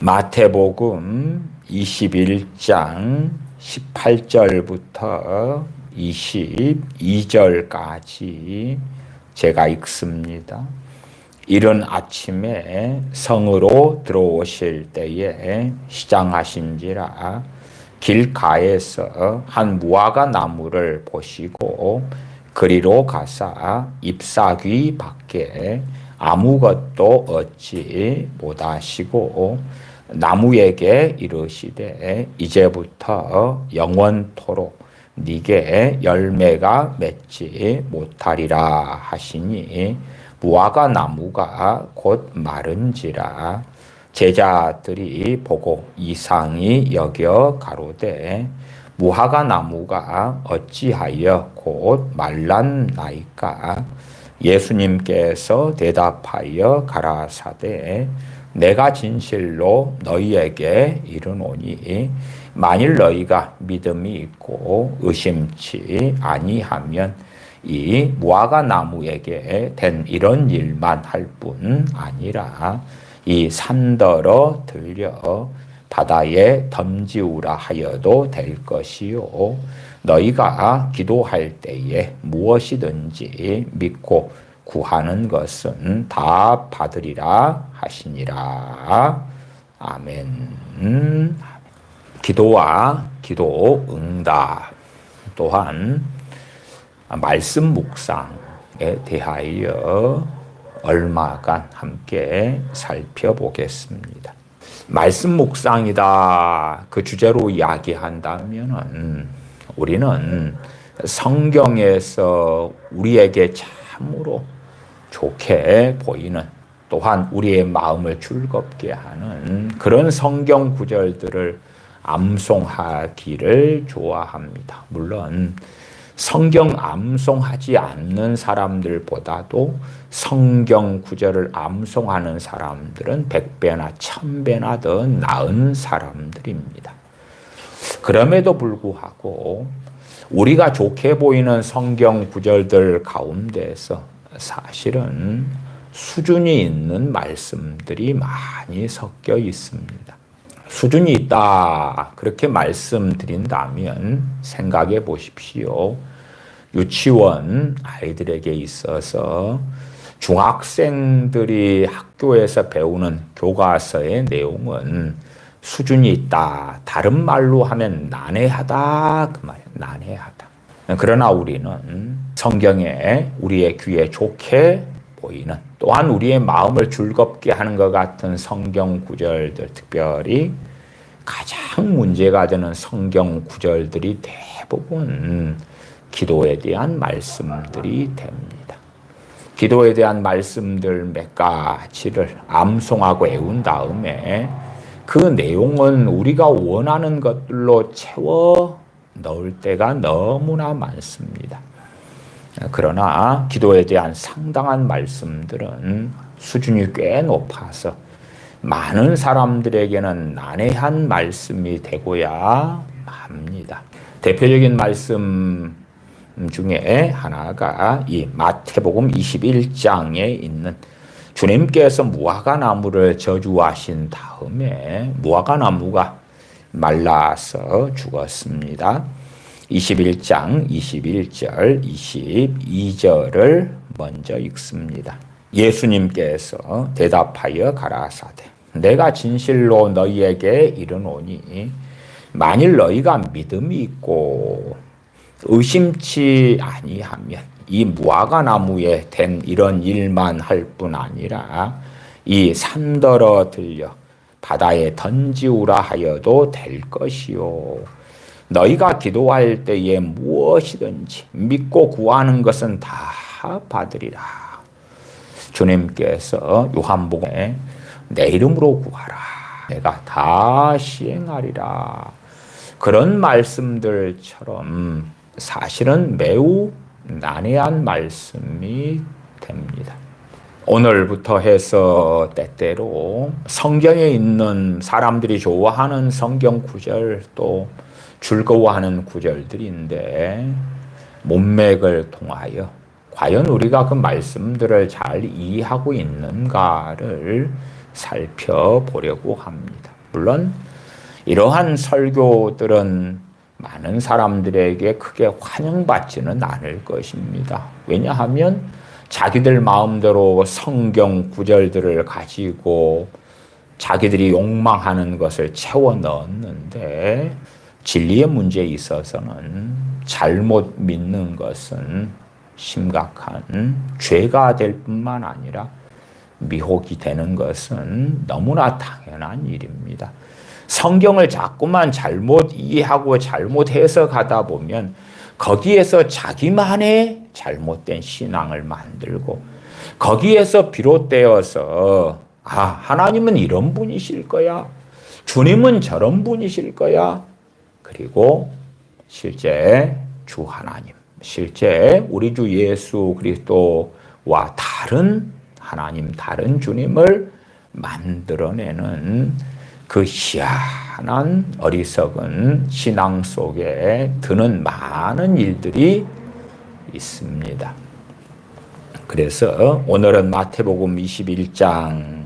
마태복음 21장 18절부터 22절까지 제가 읽습니다. 이른 아침에 성으로 들어오실 때에 시장하신지라 길가에서 한 무화과 나무를 보시고 그리로 가사 잎사귀 밖에 아무것도 얻지 못하시고 나무에게 이르시되 이제부터 영원토록 네게 열매가 맺지 못하리라 하시니 무화과 나무가 곧 마른지라. 제자들이 보고 이상히 여겨 가로되 무화과 나무가 어찌하여 곧 말랐나이까. 예수님께서 대답하여 가라사대 내가 진실로 너희에게 이르노니 만일 너희가 믿음이 있고 의심치 아니하면 이 무화과 나무에게 된 이런 일만 할 뿐 아니라 이 산더러 들려 바다에 던지우라 하여도 될 것이요 너희가 기도할 때에 무엇이든지 믿고 구하는 것은 다 받으리라 하시니라. 아멘. 기도와 기도 응답 또한 말씀 묵상에 대하여 얼마간 함께 살펴보겠습니다. 말씀 묵상이다 그 주제로 이야기한다면 우리는 성경에서 우리에게 참으로 좋게 보이는 또한 우리의 마음을 즐겁게 하는 그런 성경 구절들을 암송하기를 좋아합니다. 물론 성경 암송하지 않는 사람들보다도 성경 구절을 암송하는 사람들은 100배나 1000배나 더 나은 사람들입니다. 그럼에도 불구하고 우리가 좋게 보이는 성경 구절들 가운데서 사실은 수준이 있는 말씀들이 많이 섞여 있습니다. 수준이 있다 그렇게 말씀드린다면 생각해 보십시오. 유치원 아이들에게 있어서 중학생들이 학교에서 배우는 교과서의 내용은 수준이 있다. 다른 말로 하면 난해하다 그 말이에요. 난해하다. 그러나 우리는 성경에 우리의 귀에 좋게 보이는 또한 우리의 마음을 즐겁게 하는 것 같은 성경 구절들, 특별히 가장 문제가 되는 성경 구절들이 대부분 기도에 대한 말씀들이 됩니다. 기도에 대한 말씀들 몇 가지를 암송하고 외운 다음에 그 내용은 우리가 원하는 것들로 채워 넣을 때가 너무나 많습니다. 그러나 기도에 대한 상당한 말씀들은 수준이 꽤 높아서 많은 사람들에게는 난해한 말씀이 되고야 합니다. 대표적인 말씀 중에 하나가 이 마태복음 21장에 있는 주님께서 무화과 나무를 저주하신 다음에 무화과 나무가 말라서 죽었습니다. 21장 21절 22절을 먼저 읽습니다. 예수님께서 대답하여 가라사대 내가 진실로 너희에게 이르노니 만일 너희가 믿음이 있고 의심치 아니하면 이 무화과 나무에 된 이런 일만 할 뿐 아니라 이 산더러 들려 바다에 던지우라 하여도 될 것이요 너희가 기도할 때에 무엇이든지 믿고 구하는 것은 다 받으리라. 주님께서 요한복음에 내 이름으로 구하라. 내가 다 시행하리라. 그런 말씀들처럼 사실은 매우 난해한 말씀이 됩니다. 오늘부터 해서 때때로 성경에 있는 사람들이 좋아하는 성경 구절 또 즐거워하는 구절들인데 문맥을 통하여 과연 우리가 그 말씀들을 잘 이해하고 있는가를 살펴보려고 합니다. 물론 이러한 설교들은 많은 사람들에게 크게 환영받지는 않을 것입니다. 왜냐하면 자기들 마음대로 성경 구절들을 가지고 자기들이 욕망하는 것을 채워 넣었는데 진리의 문제에 있어서는 잘못 믿는 것은 심각한 죄가 될 뿐만 아니라 미혹이 되는 것은 너무나 당연한 일입니다. 성경을 자꾸만 잘못 이해하고 잘못 해석하다 보면 거기에서 자기만의 잘못된 신앙을 만들고 거기에서 비롯되어서 하나님은 이런 분이실 거야. 주님은 저런 분이실 거야. 그리고 실제 주 하나님, 실제 우리 주 예수 그리스도와 다른 하나님, 다른 주님을 만들어내는 그 희한한 어리석은 신앙 속에 드는 많은 일들이 있습니다. 그래서 오늘은 마태복음 21장에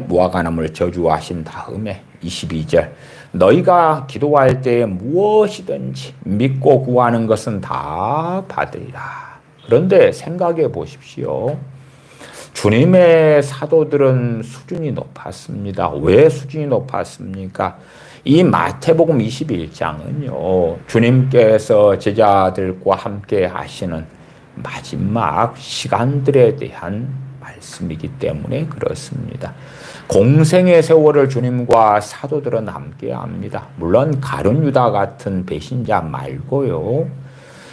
무화과나무를 저주하신 다음에 22절 너희가 기도할 때에 무엇이든지 믿고 구하는 것은 다 받으리라. 그런데 생각해 보십시오. 주님의 사도들은 수준이 높았습니다. 왜 수준이 높았습니까? 이 마태복음 21장은요, 주님께서 제자들과 함께 하시는 마지막 시간들에 대한 말씀이기 때문에 그렇습니다. 공생의 세월을 주님과 사도들은 함께 합니다. 물론 가룟 유다 같은 배신자 말고요.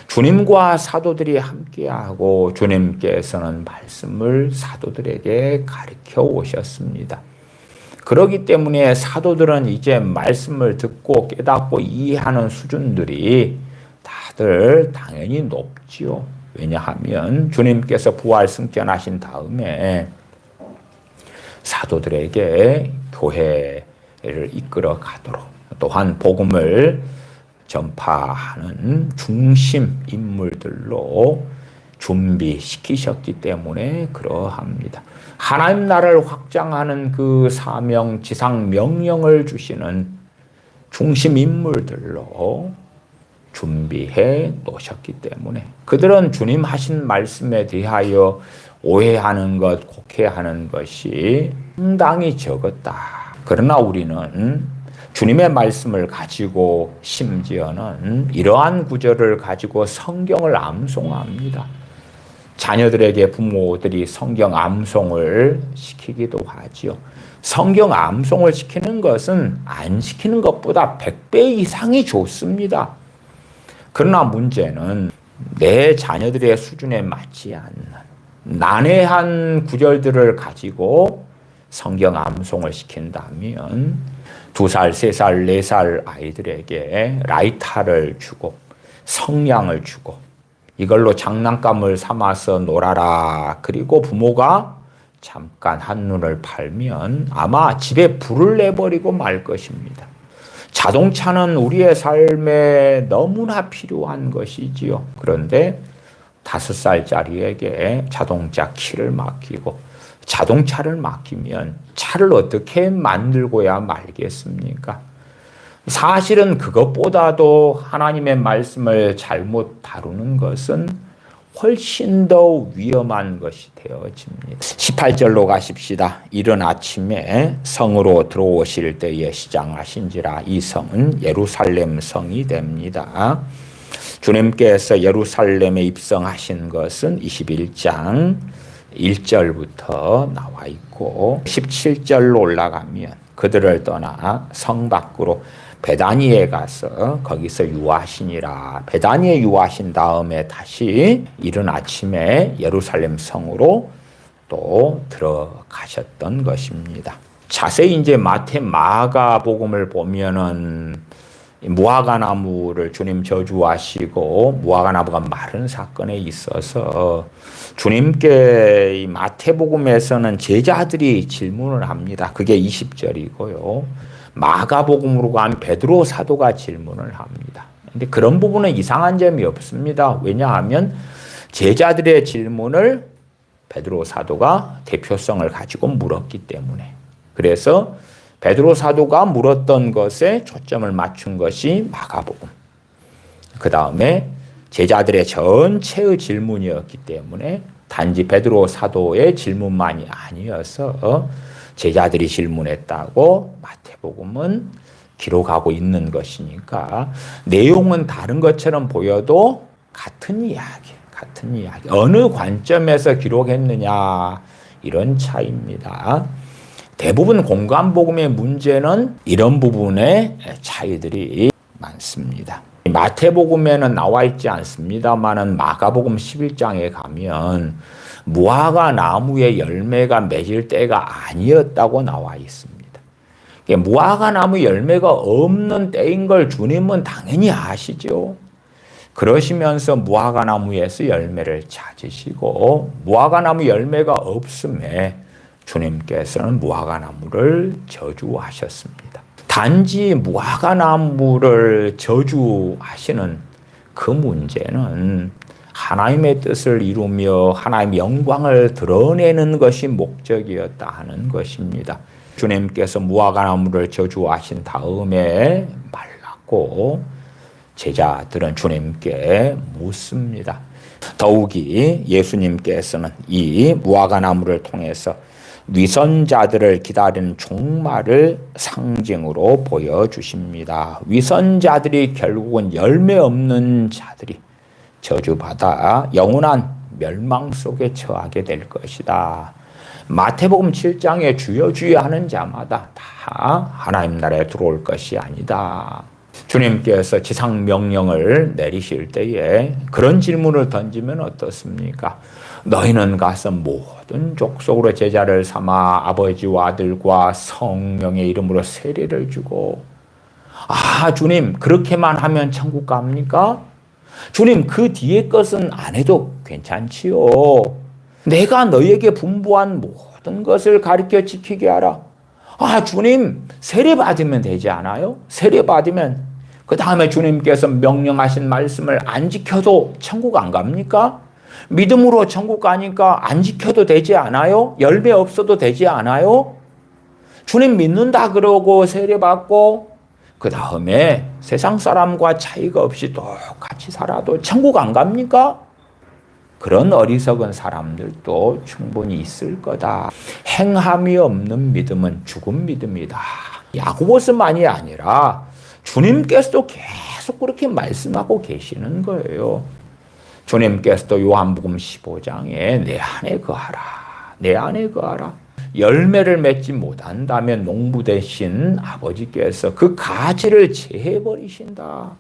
주님과 사도들이 함께하고 주님께서는 말씀을 사도들에게 가르쳐 오셨습니다. 그렇기 때문에 사도들은 이제 말씀을 듣고 깨닫고 이해하는 수준들이 다들 당연히 높지요. 왜냐하면 주님께서 부활 승천하신 다음에 사도들에게 교회를 이끌어 가도록 또한 복음을 전파하는 중심 인물들로 준비시키셨기 때문에 그러합니다. 하나님 나라를 확장하는 그 사명, 지상 명령을 주시는 중심 인물들로 준비해 놓으셨기 때문에 그들은 주님 하신 말씀에 대하여 오해하는 것, 곡해하는 것이 상당히 적었다. 그러나 우리는 주님의 말씀을 가지고 심지어는 이러한 구절을 가지고 성경을 암송합니다. 자녀들에게 부모들이 성경 암송을 시키기도 하지요. 성경 암송을 시키는 것은 안 시키는 것보다 100배 이상이 좋습니다. 그러나 문제는 내 자녀들의 수준에 맞지 않는 난해한 구절들을 가지고 성경 암송을 시킨다면 2살, 3살, 4살 아이들에게 라이터를 주고 성냥을 주고 이걸로 장난감을 삼아서 놀아라. 그리고 부모가 잠깐 한눈을 팔면 아마 집에 불을 내버리고 말 것입니다. 자동차는 우리의 삶에 너무나 필요한 것이지요. 그런데 5살짜리에게 자동차 키를 맡기고 자동차를 맡기면 차를 어떻게 만들고야 말겠습니까? 사실은 그것보다도 하나님의 말씀을 잘못 다루는 것은 훨씬 더 위험한 것이 되어집니다. 18절로 가십시다. 이른 아침에 성으로 들어오실 때에 시장하신지라 이 성은 예루살렘 성이 됩니다. 주님께서 예루살렘에 입성하신 것은 21장 1절부터 나와 있고 17절로 올라가면 그들을 떠나 성 밖으로 베다니에 가서 거기서 유하시니라. 베다니에 유하신 다음에 다시 이른 아침에 예루살렘 성으로 또 들어가셨던 것입니다. 자세히 이제 마태 마가 복음을 보면은 무화과 나무를 주님 저주하시고 무화과 나무가 마른 사건에 있어서 주님께 이 마태복음에서는 제자들이 질문을 합니다. 그게 20절이고요. 마가복음으로 가면 베드로 사도가 질문을 합니다. 근데 그런 부분은 이상한 점이 없습니다. 왜냐하면 제자들의 질문을 베드로 사도가 대표성을 가지고 물었기 때문에. 그래서 베드로 사도가 물었던 것에 초점을 맞춘 것이 마가복음. 그 다음에 제자들의 전체의 질문이었기 때문에 단지 베드로 사도의 질문만이 아니어서 제자들이 질문했다고 마태복음은 기록하고 있는 것이니까 내용은 다른 것처럼 보여도 같은 이야기. 어느 관점에서 기록했느냐 이런 차이입니다. 대부분 공관복음의 문제는 이런 부분에 차이들이 많습니다. 마태복음에는 나와 있지 않습니다만은 마가복음 11장에 가면 무화과 나무의 열매가 맺을 때가 아니었다고 나와 있습니다. 무화과 나무 열매가 없는 때인 걸 주님은 당연히 아시죠. 그러시면서 무화과 나무에서 열매를 찾으시고 무화과 나무 열매가 없음에 주님께서는 무화과 나무를 저주하셨습니다. 단지 무화과 나무를 저주하시는 그 문제는 하나님의 뜻을 이루며 하나님의 영광을 드러내는 것이 목적이었다 하는 것입니다. 주님께서 무화과 나무를 저주하신 다음에 말랐고 제자들은 주님께 묻습니다. 더욱이 예수님께서는 이 무화과 나무를 통해서 위선자들을 기다리는 종말을 상징으로 보여주십니다. 위선자들이 결국은 열매 없는 자들이 저주받아 영원한 멸망 속에 처하게 될 것이다. 마태복음 7장에 주여 주여 하는 자마다 다 하나님 나라에 들어올 것이 아니다. 주님께서 지상 명령을 내리실 때에 그런 질문을 던지면 어떻습니까? 너희는 가서 모든 족속으로 제자를 삼아 아버지와 아들과 성령의 이름으로 세례를 주고 주님 그렇게만 하면 천국 갑니까? 주님 그 뒤에 것은 안 해도 괜찮지요. 내가 너희에게 분부한 모든 것을 가르쳐 지키게 하라. 주님 세례 받으면 되지 않아요? 세례 받으면 그 다음에 주님께서 명령하신 말씀을 안 지켜도 천국 안 갑니까? 믿음으로 천국 가니까 안 지켜도 되지 않아요? 열매 없어도 되지 않아요? 주님 믿는다 그러고 세례 받고 그 다음에 세상 사람과 차이가 없이 똑같이 살아도 천국 안 갑니까? 그런 어리석은 사람들도 충분히 있을 거다. 행함이 없는 믿음은 죽은 믿음이다. 야고보서만이 아니라 주님께서도 계속 그렇게 말씀하고 계시는 거예요. 주님께서도 요한복음 15장에 내 안에 거하라. 내 안에 거하라. 열매를 맺지 못한다면 농부 되신 아버지께서 그 가지를 제해버리신다.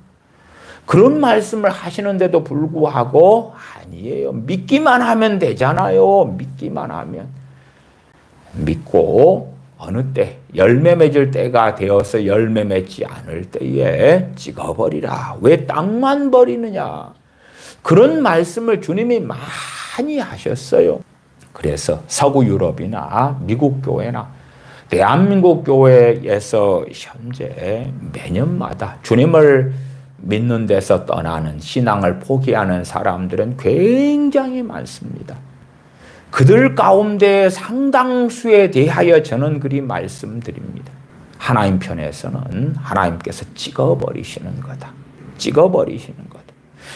그런 말씀을 하시는데도 불구하고 아니에요. 믿기만 하면 되잖아요. 믿기만 하면. 믿고 어느 때 열매 맺을 때가 되어서 열매 맺지 않을 때에 찍어버리라. 왜 땅만 버리느냐. 그런 말씀을 주님이 많이 하셨어요. 그래서 서구 유럽이나 미국 교회나 대한민국 교회에서 현재 매년마다 주님을 믿는 데서 떠나는 신앙을 포기하는 사람들은 굉장히 많습니다. 그들 가운데 상당수에 대하여 저는 그리 말씀드립니다. 하나님 편에서는 하나님께서 찍어버리시는 거다. 찍어버리시는 거다.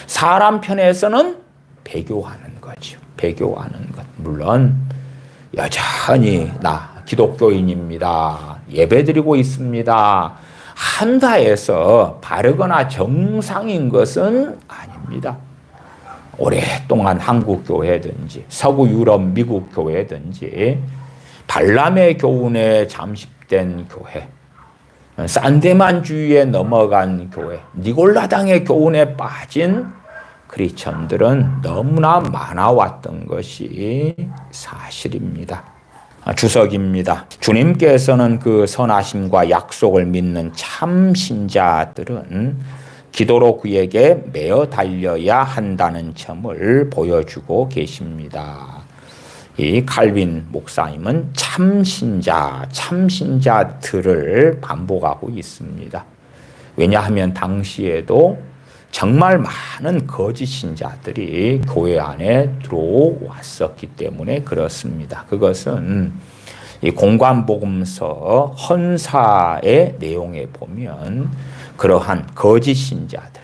사람 편에서는 배교하는 거죠. 배교하는 것. 물론 여전히 나 기독교인입니다. 예배드리고 있습니다. 한다 해서 바르거나 정상인 것은 아닙니다. 오랫동안 한국 교회든지 서구 유럽 미국 교회든지 발람의 교훈에 잠식된 교회, 산데만주의에 넘어간 교회, 니골라당의 교훈에 빠진 크리스천들은 너무나 많아왔던 것이 사실입니다. 주석입니다. 주님께서는 그 선하심과 약속을 믿는 참 신자들은 기도로 그에게 매어 달려야 한다는 점을 보여주고 계십니다. 이 칼빈 목사님은 참신자들을 반복하고 있습니다. 왜냐하면 당시에도 정말 많은 거짓 신자들이 교회 안에 들어왔었기 때문에 그렇습니다. 그것은 이 공관복음서 헌사의 내용에 보면 그러한 거짓 신자들,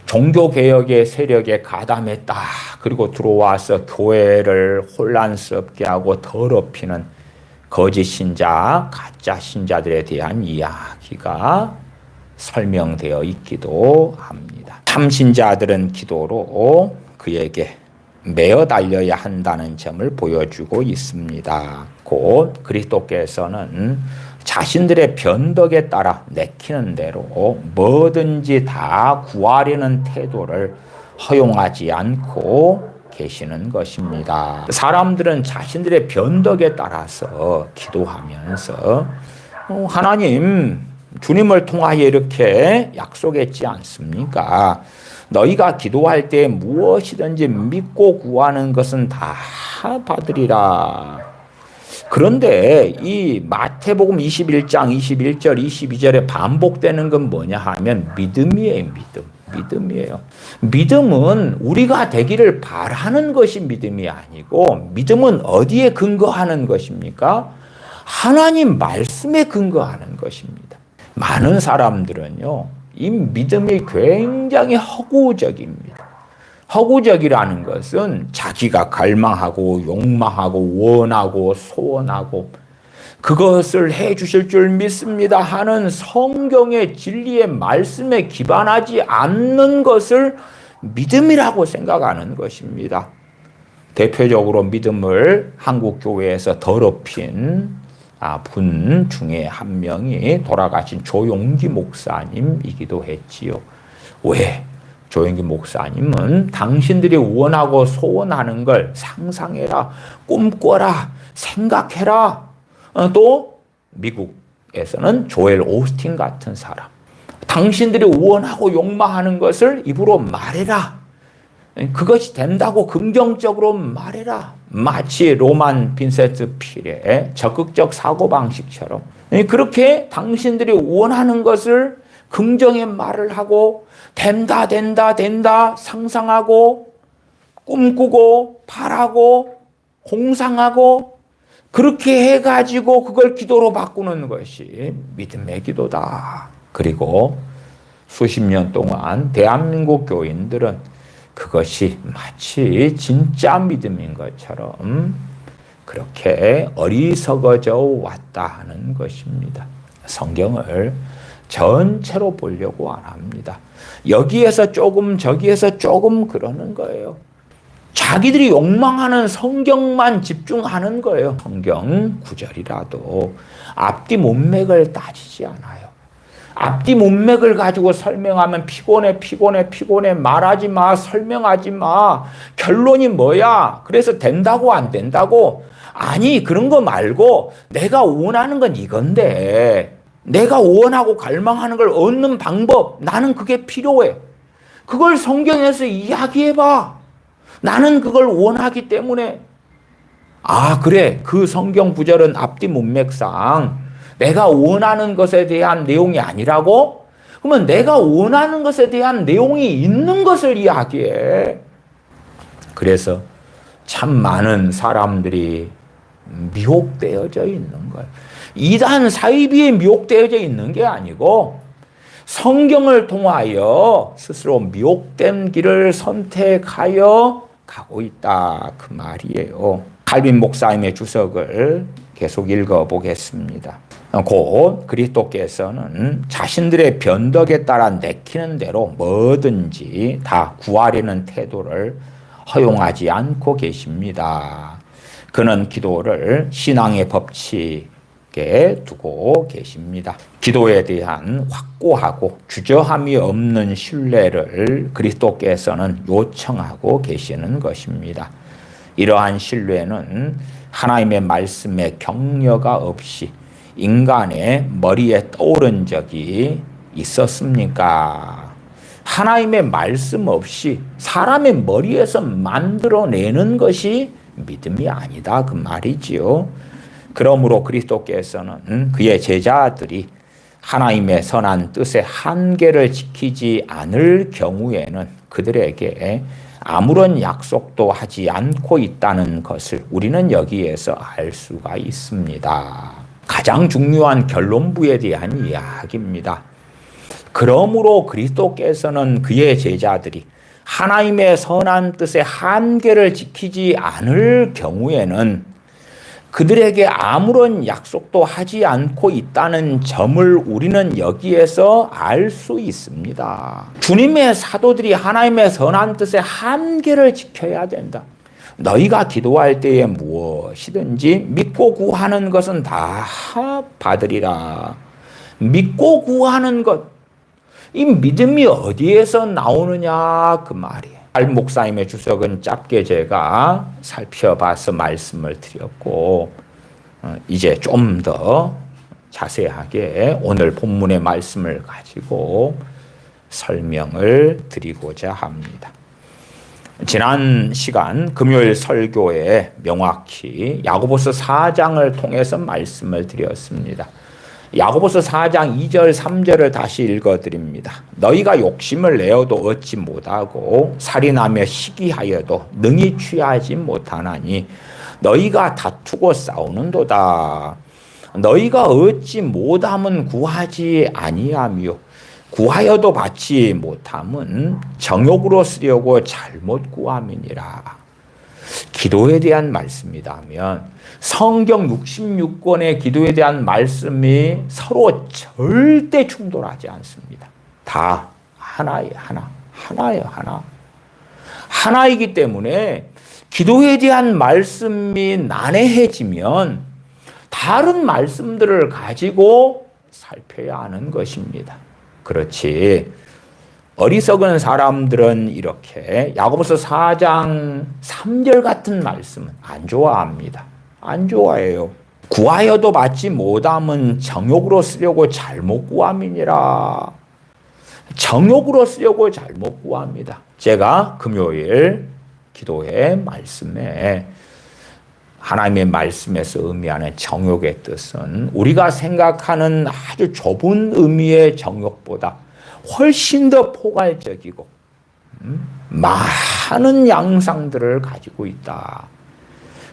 종교개혁의 세력에 가담했다. 그리고 들어와서 교회를 혼란스럽게 하고 더럽히는 거짓 신자, 가짜 신자들에 대한 이야기가 설명되어 있기도 합니다. 참신자들은 기도로 그에게 매어 달려야 한다는 점을 보여주고 있습니다. 곧 그리스도께서는 자신들의 변덕에 따라 내키는 대로 뭐든지 다 구하려는 태도를 허용하지 않고 계시는 것입니다. 사람들은 자신들의 변덕에 따라서 기도하면서 하나님, 주님을 통하여 이렇게 약속했지 않습니까? 너희가 기도할 때 무엇이든지 믿고 구하는 것은 다 받으리라. 그런데 이 마태복음 21장 21절 22절에 반복되는 건 뭐냐 하면 믿음이에요. 믿음이에요. 믿음은 우리가 되기를 바라는 것이 믿음이 아니고, 믿음은 어디에 근거하는 것입니까? 하나님 말씀에 근거하는 것입니다. 많은 사람들은요, 이 믿음이 굉장히 허구적입니다. 허구적이라는 것은 자기가 갈망하고 욕망하고 원하고 소원하고 그것을 해 주실 줄 믿습니다 하는 성경의 진리의 말씀에 기반하지 않는 것을 믿음이라고 생각하는 것입니다. 대표적으로 믿음을 한국 교회에서 더럽힌 분 중에 한 명이 돌아가신 조용기 목사님이기도 했지요. 왜? 조용기 목사님은 당신들이 원하고 소원하는 걸 상상해라, 꿈꿔라, 생각해라. 또 미국에서는 조엘 오스틴 같은 사람, 당신들이 원하고 욕망하는 것을 입으로 말해라. 그것이 된다고 긍정적으로 말해라. 마치 로만 빈센트 필의 적극적 사고방식처럼 그렇게 당신들이 원하는 것을 긍정의 말을 하고 된다 상상하고 꿈꾸고 바라고 공상하고 그렇게 해가지고 그걸 기도로 바꾸는 것이 믿음의 기도다. 그리고 수십 년 동안 대한민국 교인들은 그것이 마치 진짜 믿음인 것처럼 그렇게 어리석어져 왔다는 것입니다. 성경을 전체로 보려고 안 합니다. 여기에서 조금 저기에서 조금 그러는 거예요. 자기들이 욕망하는 성경만 집중하는 거예요. 성경 구절이라도 앞뒤 문맥을 따지지 않아요. 앞뒤 문맥을 가지고 설명하면 피곤해. 말하지 마, 설명하지 마. 결론이 뭐야? 그래서 된다고 안 된다고? 아니, 그런 거 말고 내가 원하는 건 이건데 내가 원하고 갈망하는 걸 얻는 방법, 나는 그게 필요해. 그걸 성경에서 이야기해봐. 나는 그걸 원하기 때문에. 그래. 그 성경 구절은 앞뒤 문맥상 내가 원하는 것에 대한 내용이 아니라고? 그러면 내가 원하는 것에 대한 내용이 있는 것을 이야기해. 그래서 참 많은 사람들이 미혹되어져 있는 거예요. 이단 사이비에 미혹되어져 있는 게 아니고 성경을 통하여 스스로 미혹된 길을 선택하여 가고 있다. 그 말이에요. 칼빈 목사님의 주석을 계속 읽어보겠습니다. 곧 그리스도께서는 자신들의 변덕에 따라 내키는 대로 뭐든지 다 구하려는 태도를 허용하지 않고 계십니다. 그는 기도를 신앙의 법칙에 두고 계십니다. 기도에 대한 확고하고 주저함이 없는 신뢰를 그리스도께서는 요청하고 계시는 것입니다. 이러한 신뢰는 하나님의 말씀에 격려가 없이 인간의 머리에 떠오른 적이 있었습니까? 하나님의 말씀 없이 사람의 머리에서 만들어내는 것이 믿음이 아니다. 그 말이지요. 그러므로 그리스도께서는 그의 제자들이 하나님의 선한 뜻의 한계를 지키지 않을 경우에는 그들에게 아무런 약속도 하지 않고 있다는 것을 우리는 여기에서 알 수가 있습니다. 가장 중요한 결론부에 대한 이야기입니다. 그러므로 그리스도께서는 그의 제자들이 하나님의 선한 뜻의 한계를 지키지 않을 경우에는 그들에게 아무런 약속도 하지 않고 있다는 점을 우리는 여기에서 알 수 있습니다. 주님의 사도들이 하나님의 선한 뜻의 한계를 지켜야 된다. 너희가 기도할 때에 무엇이든지 믿고 구하는 것은 다 받으리라. 믿고 구하는 것, 이 믿음이 어디에서 나오느냐 그 말이에요. 알 목사님의 주석은 짧게 제가 살펴봐서 말씀을 드렸고 이제 좀 더 자세하게 오늘 본문의 말씀을 가지고 설명을 드리고자 합니다. 지난 시간 금요일 설교에 명확히 야고보서 4장을 통해서 말씀을 드렸습니다. 야고보서 4장 2절 3절을 다시 읽어드립니다. 너희가 욕심을 내어도 얻지 못하고 살인하며 시기하여도 능히 취하지 못하나니 너희가 다투고 싸우는도다. 너희가 얻지 못함은 구하지 아니하며 구하여도 받지 못함은 정욕으로 쓰려고 잘못 구함이니라. 기도에 대한 말씀이라면 성경 66권의 기도에 대한 말씀이 서로 절대 충돌하지 않습니다. 다 하나예요, 하나. 하나예요, 하나. 하나이기 때문에 기도에 대한 말씀이 난해해지면 다른 말씀들을 가지고 살펴야 하는 것입니다. 그렇지. 어리석은 사람들은 이렇게 야고보서 4장 3절 같은 말씀은 안 좋아합니다. 안 좋아해요. 구하여도 받지 못함은 정욕으로 쓰려고 잘못 구함이니라. 정욕으로 쓰려고 잘못 구합니다. 제가 금요일 기도의 말씀에 하나님의 말씀에서 의미하는 정욕의 뜻은 우리가 생각하는 아주 좁은 의미의 정욕보다 훨씬 더 포괄적이고 많은 양상들을 가지고 있다.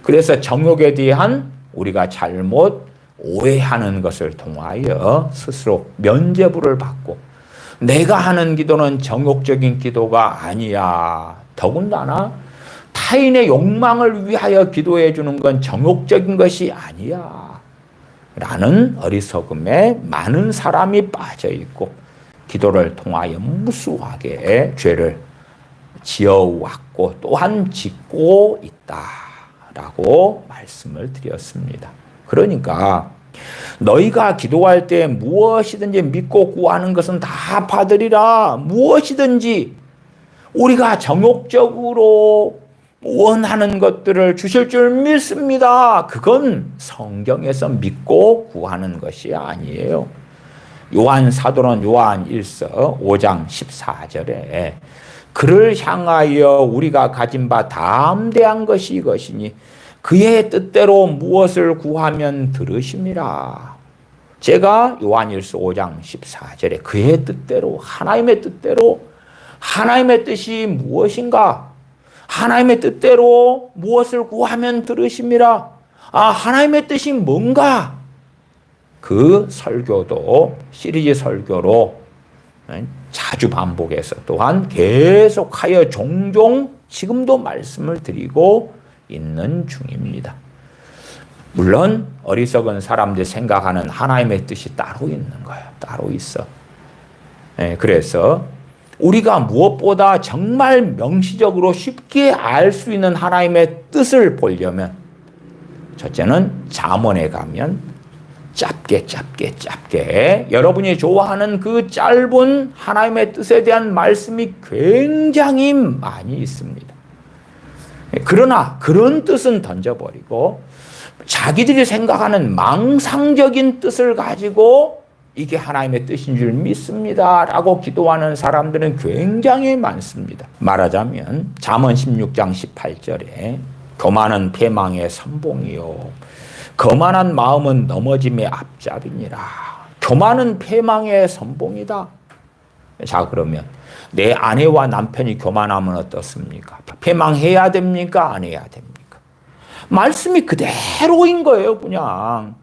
그래서 정욕에 대한 우리가 잘못 오해하는 것을 통하여 스스로 면죄부를 받고 내가 하는 기도는 정욕적인 기도가 아니야. 더군다나 타인의 욕망을 위하여 기도해 주는 건 정욕적인 것이 아니야. 라는 어리석음에 많은 사람이 빠져 있고 기도를 통하여 무수하게 죄를 지어왔고 또한 짓고 있다라고 말씀을 드렸습니다. 그러니까 너희가 기도할 때 무엇이든지 믿고 구하는 것은 다 받으리라. 무엇이든지 우리가 정욕적으로 원하는 것들을 주실 줄 믿습니다. 그건 성경에서 믿고 구하는 것이 아니에요. 요한 사도는 요한 1서 5장 14절에 그를 향하여 우리가 가진 바 담대한 것이 이것이니 그의 뜻대로 무엇을 구하면 들으심이라. 제가 요한 1서 5장 14절에 그의 뜻대로 하나님의 뜻대로 하나님의 뜻이 무엇인가? 하나님의 뜻대로 무엇을 구하면 들으심이라. 아, 하나님의 뜻이 뭔가? 그 설교도 시리즈 설교로 자주 반복해서 또한 계속하여 종종 지금도 말씀을 드리고 있는 중입니다. 물론 어리석은 사람들이 생각하는 하나님의 뜻이 따로 있는 거예요. 따로 있어. 그래서 우리가 무엇보다 정말 명시적으로 쉽게 알 수 있는 하나님의 뜻을 보려면 첫째는 잠언에 가면 짧게 여러분이 좋아하는 그 짧은 하나님의 뜻에 대한 말씀이 굉장히 많이 있습니다. 그러나 그런 뜻은 던져버리고 자기들이 생각하는 망상적인 뜻을 가지고 이게 하나님의 뜻인 줄 믿습니다 라고 기도하는 사람들은 굉장히 많습니다. 말하자면 잠언 16장 18절에 교만은 패망의 선봉이요 거만한 마음은 넘어짐의 앞잡이니라. 교만은 패망의 선봉이다. 자, 그러면 내 아내와 남편이 교만하면 어떻습니까? 패망해야 됩니까? 안 해야 됩니까? 말씀이 그대로인 거예요, 그냥.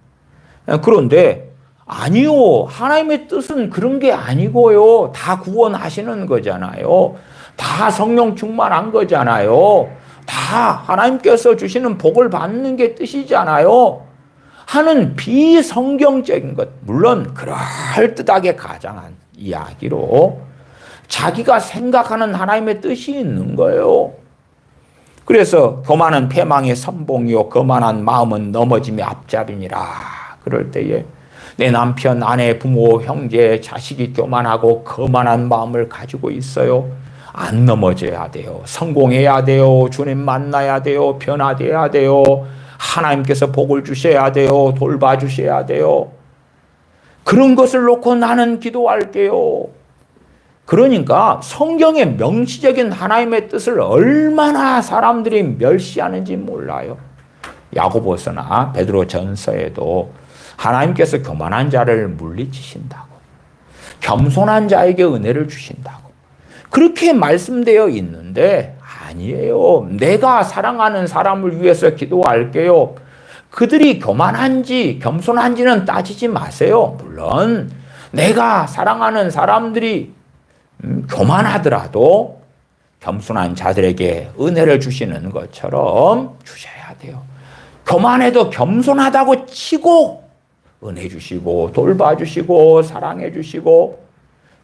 그런데 아니요. 하나님의 뜻은 그런 게 아니고요. 다 구원하시는 거잖아요. 다 성령 충만한 거잖아요. 다 하나님께서 주시는 복을 받는 게 뜻이잖아요. 하는 비성경적인 것, 물론 그럴듯하게 가장한 이야기로 자기가 생각하는 하나님의 뜻이 있는 거예요. 그래서 교만은 패망의 선봉이요 거만한 마음은 넘어짐의 앞잡이니라. 그럴 때에 내 남편, 아내, 부모, 형제, 자식이 교만하고 거만한 마음을 가지고 있어요. 안 넘어져야 돼요. 성공해야 돼요. 주님 만나야 돼요. 변화돼야 돼요. 하나님께서 복을 주셔야 돼요. 돌봐주셔야 돼요. 그런 것을 놓고 나는 기도할게요. 그러니까 성경의 명시적인 하나님의 뜻을 얼마나 사람들이 멸시하는지 몰라요. 야고보서나 베드로전서에도 하나님께서 교만한 자를 물리치신다고, 겸손한 자에게 은혜를 주신다고 그렇게 말씀되어 있는데 아니에요. 내가 사랑하는 사람을 위해서 기도할게요. 그들이 교만한지 겸손한지는 따지지 마세요. 물론 내가 사랑하는 사람들이 교만하더라도 겸손한 자들에게 은혜를 주시는 것처럼 주셔야 돼요. 교만해도 겸손하다고 치고 은혜 주시고 돌봐주시고 사랑해 주시고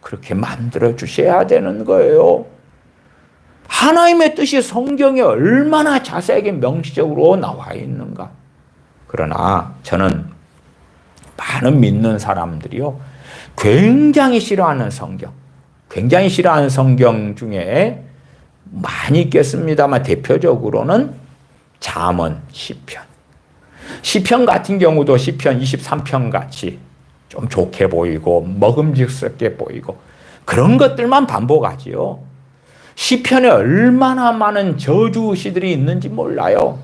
그렇게 만들어 주셔야 되는 거예요. 하나님의 뜻이 성경에 얼마나 자세하게 명시적으로 나와 있는가. 그러나 저는 많은 믿는 사람들이요 굉장히 싫어하는 성경, 굉장히 싫어하는 성경 중에 많이 있겠습니다만 대표적으로는 잠언, 시편. 시편 같은 경우도 시편 23편 같이 좀 좋게 보이고 먹음직스럽게 보이고 그런 것들만 반복하지요. 시편에 얼마나 많은 저주시들이 있는지 몰라요.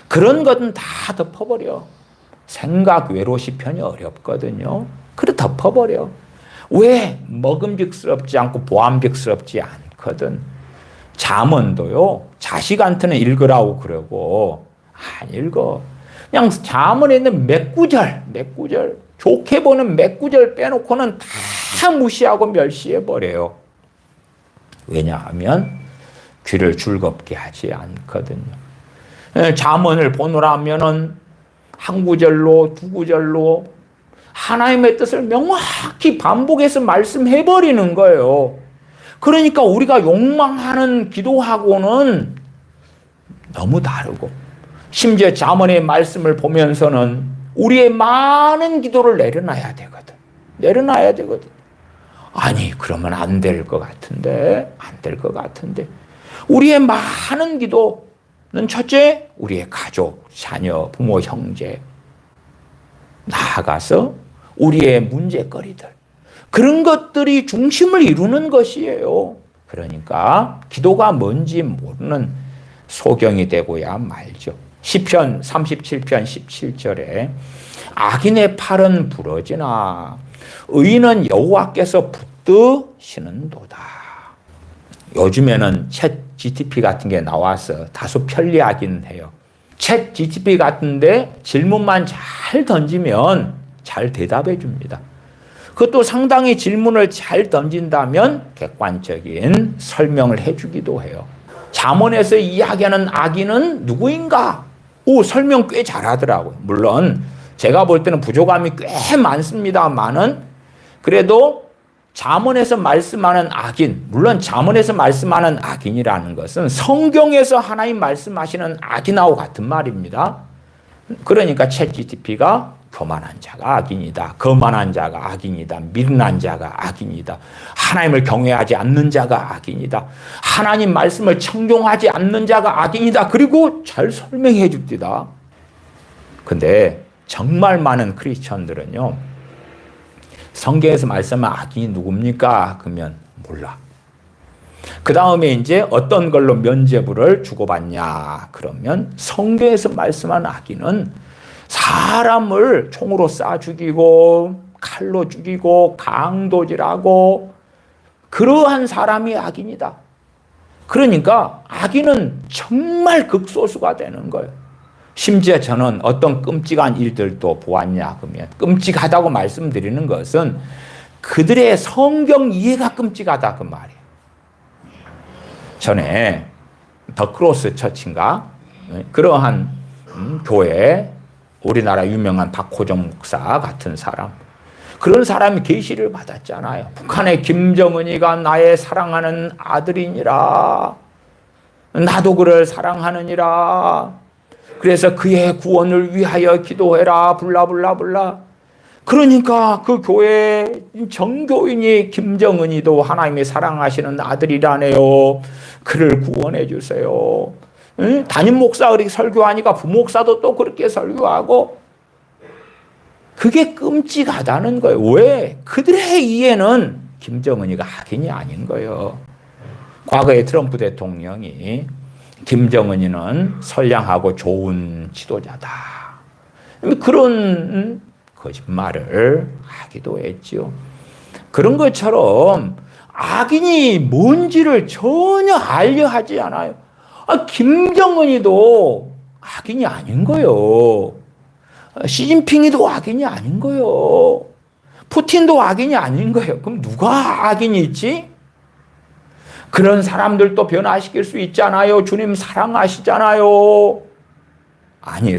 그런 것은 다 덮어버려. 생각 외로 시편이 어렵거든요. 그래 덮어버려. 왜? 먹음직스럽지 않고 보암직스럽지 않거든. 잠언도요 자식한테는 읽으라고 그러고 안 읽어. 그냥 잠언에 있는 몇 구절 좋게 보는 몇 구절 빼놓고는 다 무시하고 멸시해버려요. 왜냐하면 귀를 즐겁게 하지 않거든요. 잠언을 보느라면은 한 구절로 두 구절로 하나님의 뜻을 명확히 반복해서 말씀해버리는 거예요. 그러니까 우리가 욕망하는 기도하고는 너무 다르고 심지어 잠언의 말씀을 보면서는 우리의 많은 기도를 내려놔야 되거든. 내려놔야 되거든. 아니 그러면 안 될 것 같은데 안 될 것 같은데 우리의 많은 기도는 첫째 우리의 가족, 자녀, 부모, 형제 나아가서 우리의 문제거리들 그런 것들이 중심을 이루는 것이에요. 그러니까 기도가 뭔지 모르는 소경이 되고야 말죠. 시편 37편 17절에 악인의 팔은 부러지나 의인은 여호와께서 붙드시는도다. 요즘에는 챗 GTP 같은 게 나와서 다소 편리하긴 해요. 챗 GTP 같은데 질문만 잘 던지면 잘 대답해 줍니다. 그것도 상당히 질문을 잘 던진다면 객관적인 설명을 해주기도 해요. 잠언에서 이야기하는 악인은 누구인가? 설명 꽤 잘하더라고요. 물론 제가 볼 때는 부족함이 꽤 많습니다만은 그래도 잠언에서 말씀하는 악인, 물론 잠언에서 말씀하는 악인이라는 것은 성경에서 하나님 말씀하시는 악인하고 같은 말입니다. 그러니까 챗GPT가 교만한 자가 악인이다. 거만한 자가 악인이다. 미련한 자가 악인이다. 하나님을 경외하지 않는 자가 악인이다. 하나님 말씀을 청종하지 않는 자가 악인이다. 그리고 잘 설명해 줍니다. 근데 정말 많은 크리스천들은요. 성경에서 말씀한 악인이 누굽니까? 그러면 몰라. 그 다음에 이제 어떤 걸로 면죄부를 주고받냐? 그러면 성경에서 말씀한 악인은 사람을 총으로 쏴 죽이고 칼로 죽이고 강도질하고 그러한 사람이 악인이다. 그러니까 악인은 정말 극소수가 되는 거예요. 심지어 저는 어떤 끔찍한 일들도 보았냐 그러면 끔찍하다고 말씀드리는 것은 그들의 성경 이해가 끔찍하다 그 말이에요. 전에 더 크로스 처치인가 그러한 교회 우리나라 유명한 박호정 목사 같은 사람 그런 사람이 계시를 받았잖아요. 북한의 김정은이가 나의 사랑하는 아들이니라 나도 그를 사랑하느니라 그래서 그의 구원을 위하여 기도해라 블라블라블라. 그러니까 그 교회 정교인이 김정은이도 하나님이 사랑하시는 아들이라네요. 그를 구원해 주세요. 응? 담임 목사 그렇게 설교하니까 부목사도 또 그렇게 설교하고 그게 끔찍하다는 거예요. 왜? 그들의 이해는 김정은이가 악인이 아닌 거예요. 과거에 트럼프 대통령이 김정은이는 선량하고 좋은 지도자다. 그런 거짓말을 하기도 했죠. 그런 것처럼 악인이 뭔지를 전혀 알려 하지 않아요. 김정은이도 악인이 아닌 거예요. 시진핑이도 악인이 아닌 거예요. 푸틴도 악인이 아닌 거예요. 그럼 누가 악인이 있지? 그런 사람들도 변화시킬 수 있잖아요. 주님 사랑하시잖아요. 아니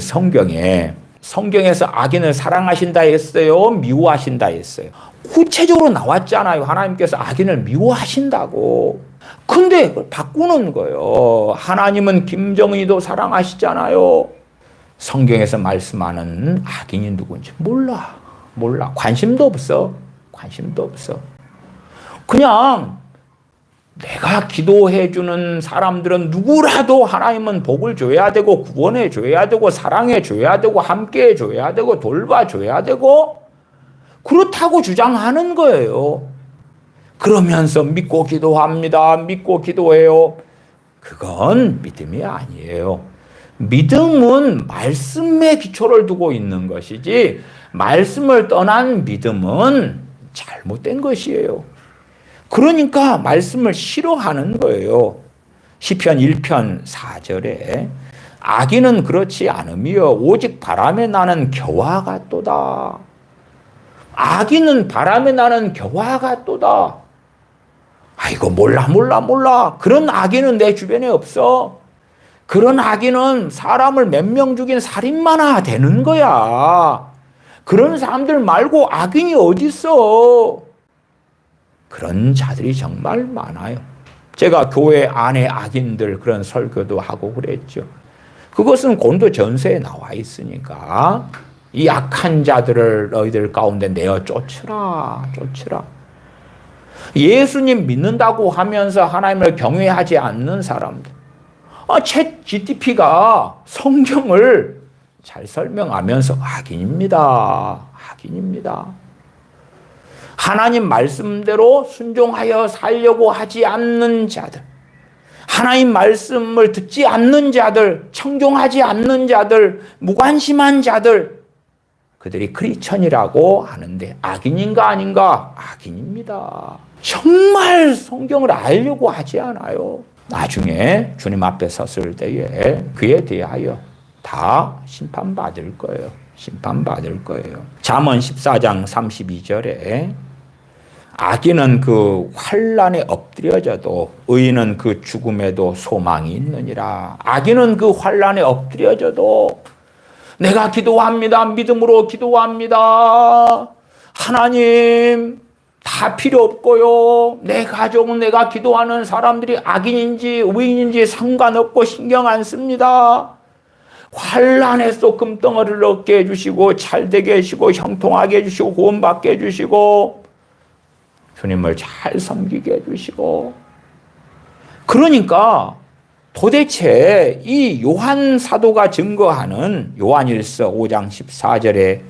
성경에서 악인을 사랑하신다 했어요? 미워하신다 했어요? 구체적으로 나왔잖아요. 하나님께서 악인을 미워하신다고. 근데 그걸 바꾸는 거예요. 하나님은 김정은이도 사랑하시잖아요. 성경에서 말씀하는 악인이 누군지 몰라. 관심도 없어. 그냥 내가 기도해 주는 사람들은 누구라도 하나님은 복을 줘야 되고 구원해 줘야 되고 사랑해 줘야 되고 함께 해 줘야 되고 돌봐 줘야 되고 그렇다고 주장하는 거예요. 그러면서 믿고 기도합니다. 믿고 기도해요. 그건 믿음이 아니에요. 믿음은 말씀에 기초를 두고 있는 것이지 말씀을 떠난 믿음은 잘못된 것이에요. 그러니까 말씀을 싫어하는 거예요. 시편 1편 4절에 악인은 그렇지 않으며 오직 바람에 나는 겨와 같도다. 악인은 바람에 나는 겨와 같도다. 아이고 몰라. 그런 악인은 내 주변에 없어. 그런 악인은 사람을 몇 명 죽인 살인마나 되는 거야. 그런 사람들 말고 악인이 어디 있어? 그런 자들이 정말 많아요. 제가 교회 안에 악인들 그런 설교도 하고 그랬죠. 그것은 고린도 전서에 나와 있으니까 이 악한 자들을 너희들 가운데 내어 쫓으라. 예수님 믿는다고 하면서 하나님을 경외하지 않는 사람들. 챗 GTP가 성경을 잘 설명하면서 악인입니다. 하나님 말씀대로 순종하여 살려고 하지 않는 자들, 하나님 말씀을 듣지 않는 자들, 청종하지 않는 자들, 무관심한 자들, 그들이 크리스천이라고 하는데 악인인가 아닌가? 악인입니다. 정말 성경을 알려고 하지 않아요. 나중에 주님 앞에 섰을 때에 그에 대하여 다 심판받을 거예요. 잠언 14장 32절에 악인은 그 환난에 엎드려져도 의인은 그 죽음에도 소망이 있느니라. 악인은 그 환난에 엎드려져도 내가 기도합니다. 믿음으로 기도합니다. 하나님 다 필요 없고요. 내 가족은 내가 기도하는 사람들이 악인인지 의인인지 상관없고 신경 안 씁니다. 환난에서 금덩어리를 얻게 해주시고 잘되게 해주시고 형통하게 해주시고 구원받게 해주시고 주님을 잘 섬기게 해주시고. 그러니까 도대체 이 요한 사도가 증거하는 요한일서 5장 14절에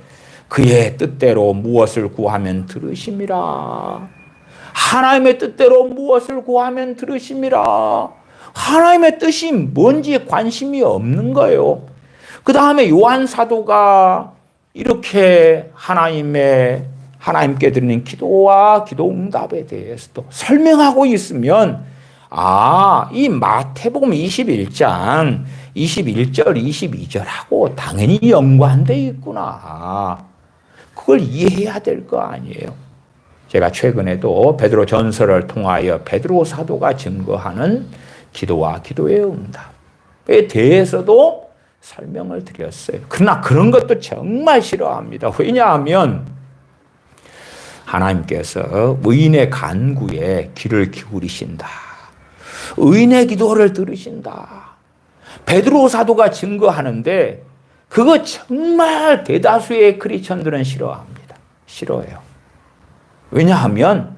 그의 뜻대로 무엇을 구하면 들으심이라. 하나님의 뜻대로 무엇을 구하면 들으심이라. 하나님의 뜻이 뭔지 관심이 없는 거예요. 그 다음에 요한 사도가 이렇게 하나님께 드리는 기도와 기도 응답에 대해서도 설명하고 있으면 이 마태복음 21장 21절 22절하고 당연히 연관되어 있구나. 그걸 이해해야 될 거 아니에요. 제가 최근에도 베드로 전설을 통하여 베드로 사도가 증거하는 기도와 기도의 응답에 대해서도 설명을 드렸어요. 그러나 그런 것도 정말 싫어합니다. 왜냐하면 하나님께서 의인의 간구에 귀를 기울이신다. 의인의 기도를 들으신다. 베드로 사도가 증거하는데 그거 정말 대다수의 크리스천들은 싫어합니다. 싫어해요. 왜냐하면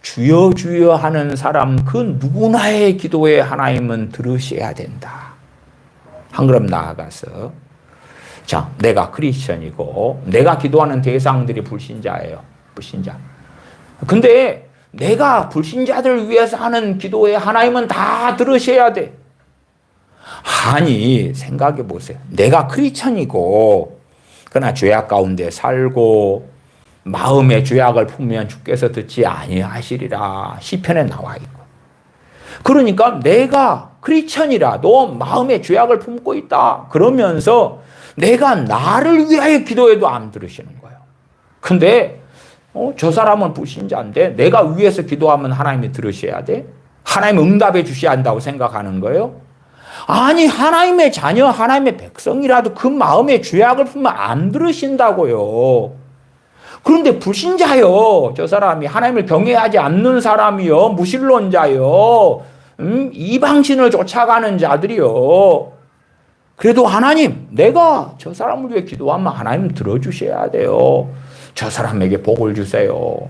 주여 주여 하는 사람 그 누구나의 기도에 하나님은 들으셔야 된다. 한 걸음 나아가서 자, 내가 크리스천이고 내가 기도하는 대상들이 불신자예요. 불신자. 근데 내가 불신자들 위해서 하는 기도에 하나님은 다 들으셔야 돼. 아니, 생각해 보세요. 내가 크리스천이고 그러나 죄악 가운데 살고 마음의 죄악을 품으면 주께서 듣지 아니하시리라 시편에 나와 있고, 그러니까 내가 크리스천이라도 마음의 죄악을 품고 있다 그러면서 내가 나를 위하여 기도해도 안 들으시는 거예요. 근데 저 사람은 불신자인데 내가 위해서 기도하면 하나님이 들으셔야 돼? 하나님 응답해 주셔야 한다고 생각하는 거예요? 아니, 하나님의 자녀, 하나님의 백성이라도 그 마음의 죄악을 품으면 안 들으신다고요. 그런데 불신자요. 저 사람이 하나님을 경외하지 않는 사람이요. 무신론자요. 이방신을 쫓아가는 자들이요. 그래도 하나님, 내가 저 사람을 위해 기도하면 하나님 들어주셔야 돼요. 저 사람에게 복을 주세요.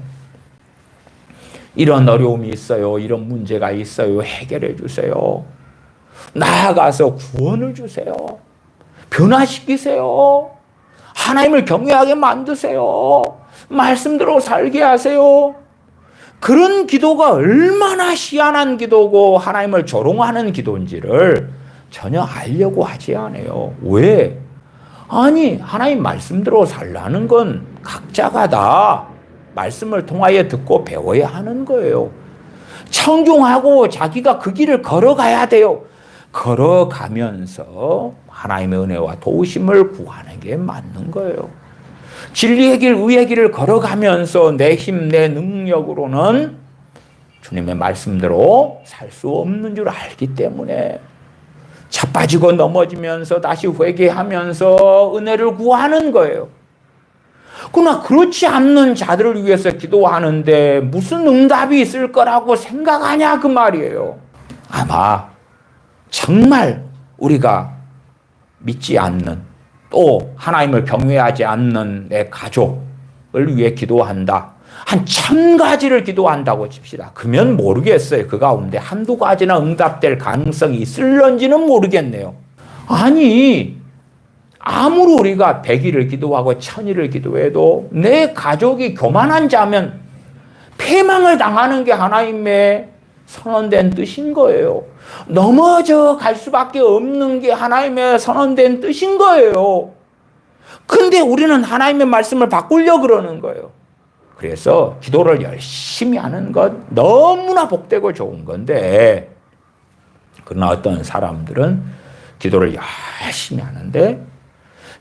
이런 어려움이 있어요. 이런 문제가 있어요. 해결해 주세요. 나아가서 구원을 주세요. 변화시키세요. 하나님을 경외하게 만드세요. 말씀대로 살게 하세요. 그런 기도가 얼마나 희한한 기도고 하나님을 조롱하는 기도인지를 전혀 알려고 하지 않아요. 왜? 아니, 하나님 말씀대로 살라는 건 각자가 다 말씀을 통하여 듣고 배워야 하는 거예요. 청중하고 자기가 그 길을 걸어가야 돼요. 걸어가면서 하나님의 은혜와 도우심을 구하는 게 맞는 거예요. 진리의 길, 의의 길을 걸어가면서 내 힘, 내 능력으로는 주님의 말씀대로 살 수 없는 줄 알기 때문에 자빠지고 넘어지면서 다시 회개하면서 은혜를 구하는 거예요. 그러나 그렇지 않는 자들을 위해서 기도하는데 무슨 응답이 있을 거라고 생각하냐 그 말이에요. 아마 정말 우리가 믿지 않는, 또 하나님을 경외하지 않는 내 가족을 위해 기도한다. 한 1000가지를 기도한다고 칩시다. 그러면 모르겠어요. 그 가운데 한두 가지나 응답될 가능성이 있을런지는 모르겠네요. 아니, 아무리 우리가 100일을 기도하고 1000일을 기도해도 내 가족이 교만한 자면 패망을 당하는 게 하나님의 선언된 뜻인 거예요. 넘어져 갈 수밖에 없는 게 하나님의 선언된 뜻인 거예요. 근데 우리는 하나님의 말씀을 바꾸려고 그러는 거예요. 그래서 기도를 열심히 하는 것 너무나 복되고 좋은 건데, 그러나 어떤 사람들은 기도를 열심히 하는데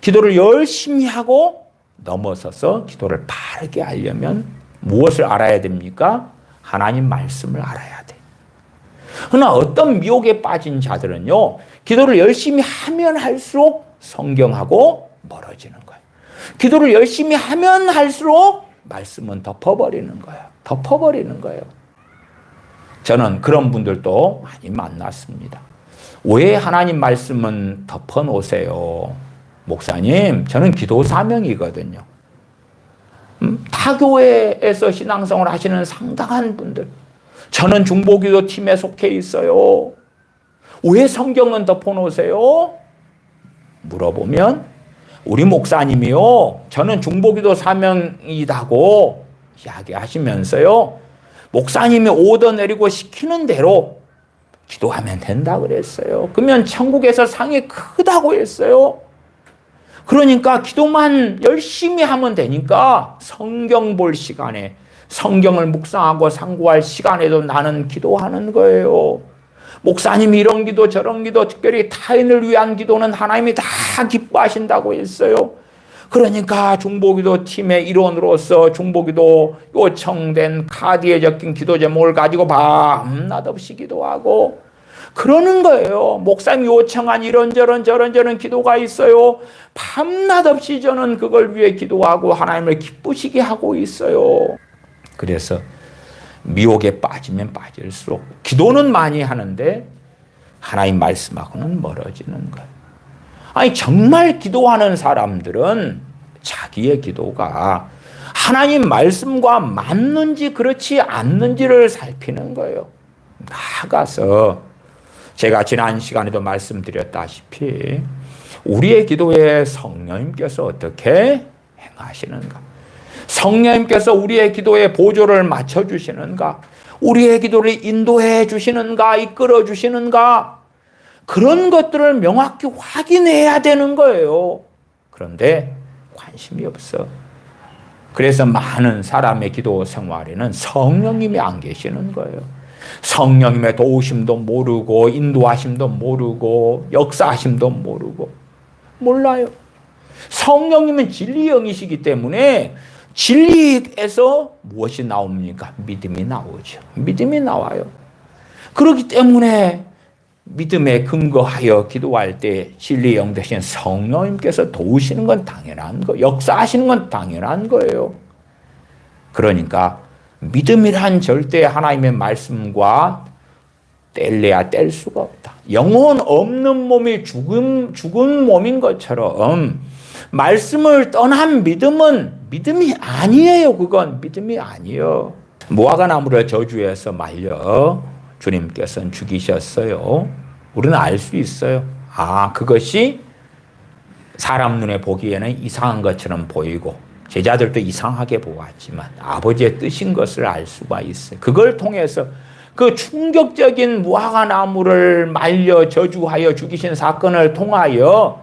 기도를 열심히 하고 넘어서서 기도를 바르게 하려면 무엇을 알아야 됩니까? 하나님 말씀을 알아야 돼. 그러나 어떤 미혹에 빠진 자들은요, 기도를 열심히 하면 할수록 성경하고 멀어지는 거예요. 기도를 열심히 하면 할수록 말씀은 덮어버리는 거예요. 덮어버리는 거예요. 저는 그런 분들도 많이 만났습니다. 왜 하나님 말씀은 덮어놓으세요? 목사님, 저는 기도 사명이거든요. 타교회에서 신앙생활 하시는 상당한 분들, 저는 중보기도 팀에 속해 있어요. 왜 성경은 덮어놓으세요? 물어보면 우리 목사님이요, 저는 중보기도 사명이다고 이야기하시면서요, 목사님이 오더 내리고 시키는 대로 기도하면 된다 그랬어요. 그러면 천국에서 상이 크다고 했어요. 그러니까 기도만 열심히 하면 되니까 성경 볼 시간에, 성경을 묵상하고 상고할 시간에도 나는 기도하는 거예요. 목사님이 이런 기도 저런 기도, 특별히 타인을 위한 기도는 하나님이 다 기뻐하신다고 했어요. 그러니까 중보기도 팀의 일원으로서 중보기도 요청된 카드에 적힌 기도 제목을 가지고 밤낮 없이 기도하고 그러는 거예요. 목사님 요청한 이런저런 저런저런 기도가 있어요. 밤낮 없이 저는 그걸 위해 기도하고 하나님을 기쁘시게 하고 있어요. 그래서 미혹에 빠지면 빠질수록 기도는 많이 하는데 하나님 말씀하고는 멀어지는 거예요. 아니 정말 기도하는 사람들은 자기의 기도가 하나님 말씀과 맞는지 그렇지 않는지를 살피는 거예요. 나아가서 제가 지난 시간에도 말씀드렸다시피 우리의 기도에 성령님께서 어떻게 행하시는가? 성령님께서 우리의 기도에 보조를 맞춰주시는가? 우리의 기도를 인도해 주시는가? 이끌어 주시는가? 그런 것들을 명확히 확인해야 되는 거예요. 그런데 관심이 없어. 그래서 많은 사람의 기도 생활에는 성령님이 안 계시는 거예요. 성령님의 도우심도 모르고 인도하심도 모르고 역사하심도 모르고 몰라요. 성령님은 진리의 영이시기 때문에 진리에서 무엇이 나옵니까? 믿음이 나오죠. 믿음이 나와요. 그렇기 때문에 믿음에 근거하여 기도할 때 진리의 영 대신 성령님께서 도우시는 건 당연한 거, 역사하시는 건 당연한 거예요. 그러니까 믿음이란 절대 하나님의 말씀과 뗄래야 뗄 수가 없다. 영혼 없는 몸이 죽은 몸인 것처럼 말씀을 떠난 믿음은 믿음이 아니에요. 그건 믿음이 아니에요. 무화과 나무를 저주해서 말려 주님께서는 죽이셨어요. 우리는 알 수 있어요. 아, 그것이 사람 눈에 보기에는 이상한 것처럼 보이고 제자들도 이상하게 보았지만 아버지의 뜻인 것을 알 수가 있어요. 그걸 통해서 그 충격적인 무화과 나무를 말려 저주하여 죽이신 사건을 통하여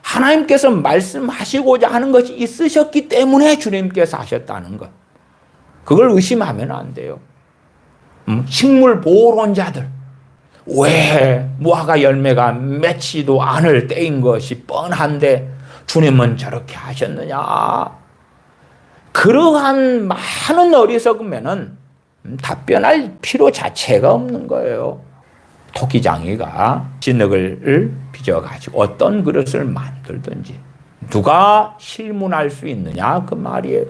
하나님께서 말씀하시고자 하는 것이 있으셨기 때문에 주님께서 하셨다는 것. 그걸 의심하면 안 돼요. 식물 보호론자들, 왜 무화과 열매가 맺지도 않을 때인 것이 뻔한데 주님은 저렇게 하셨느냐. 그러한 많은 어리석으면은 답변할 필요 자체가 없는 거예요. 토끼장이가 진흙을 빚어가지고 어떤 그릇을 만들든지 누가 실문할 수 있느냐 그 말이에요.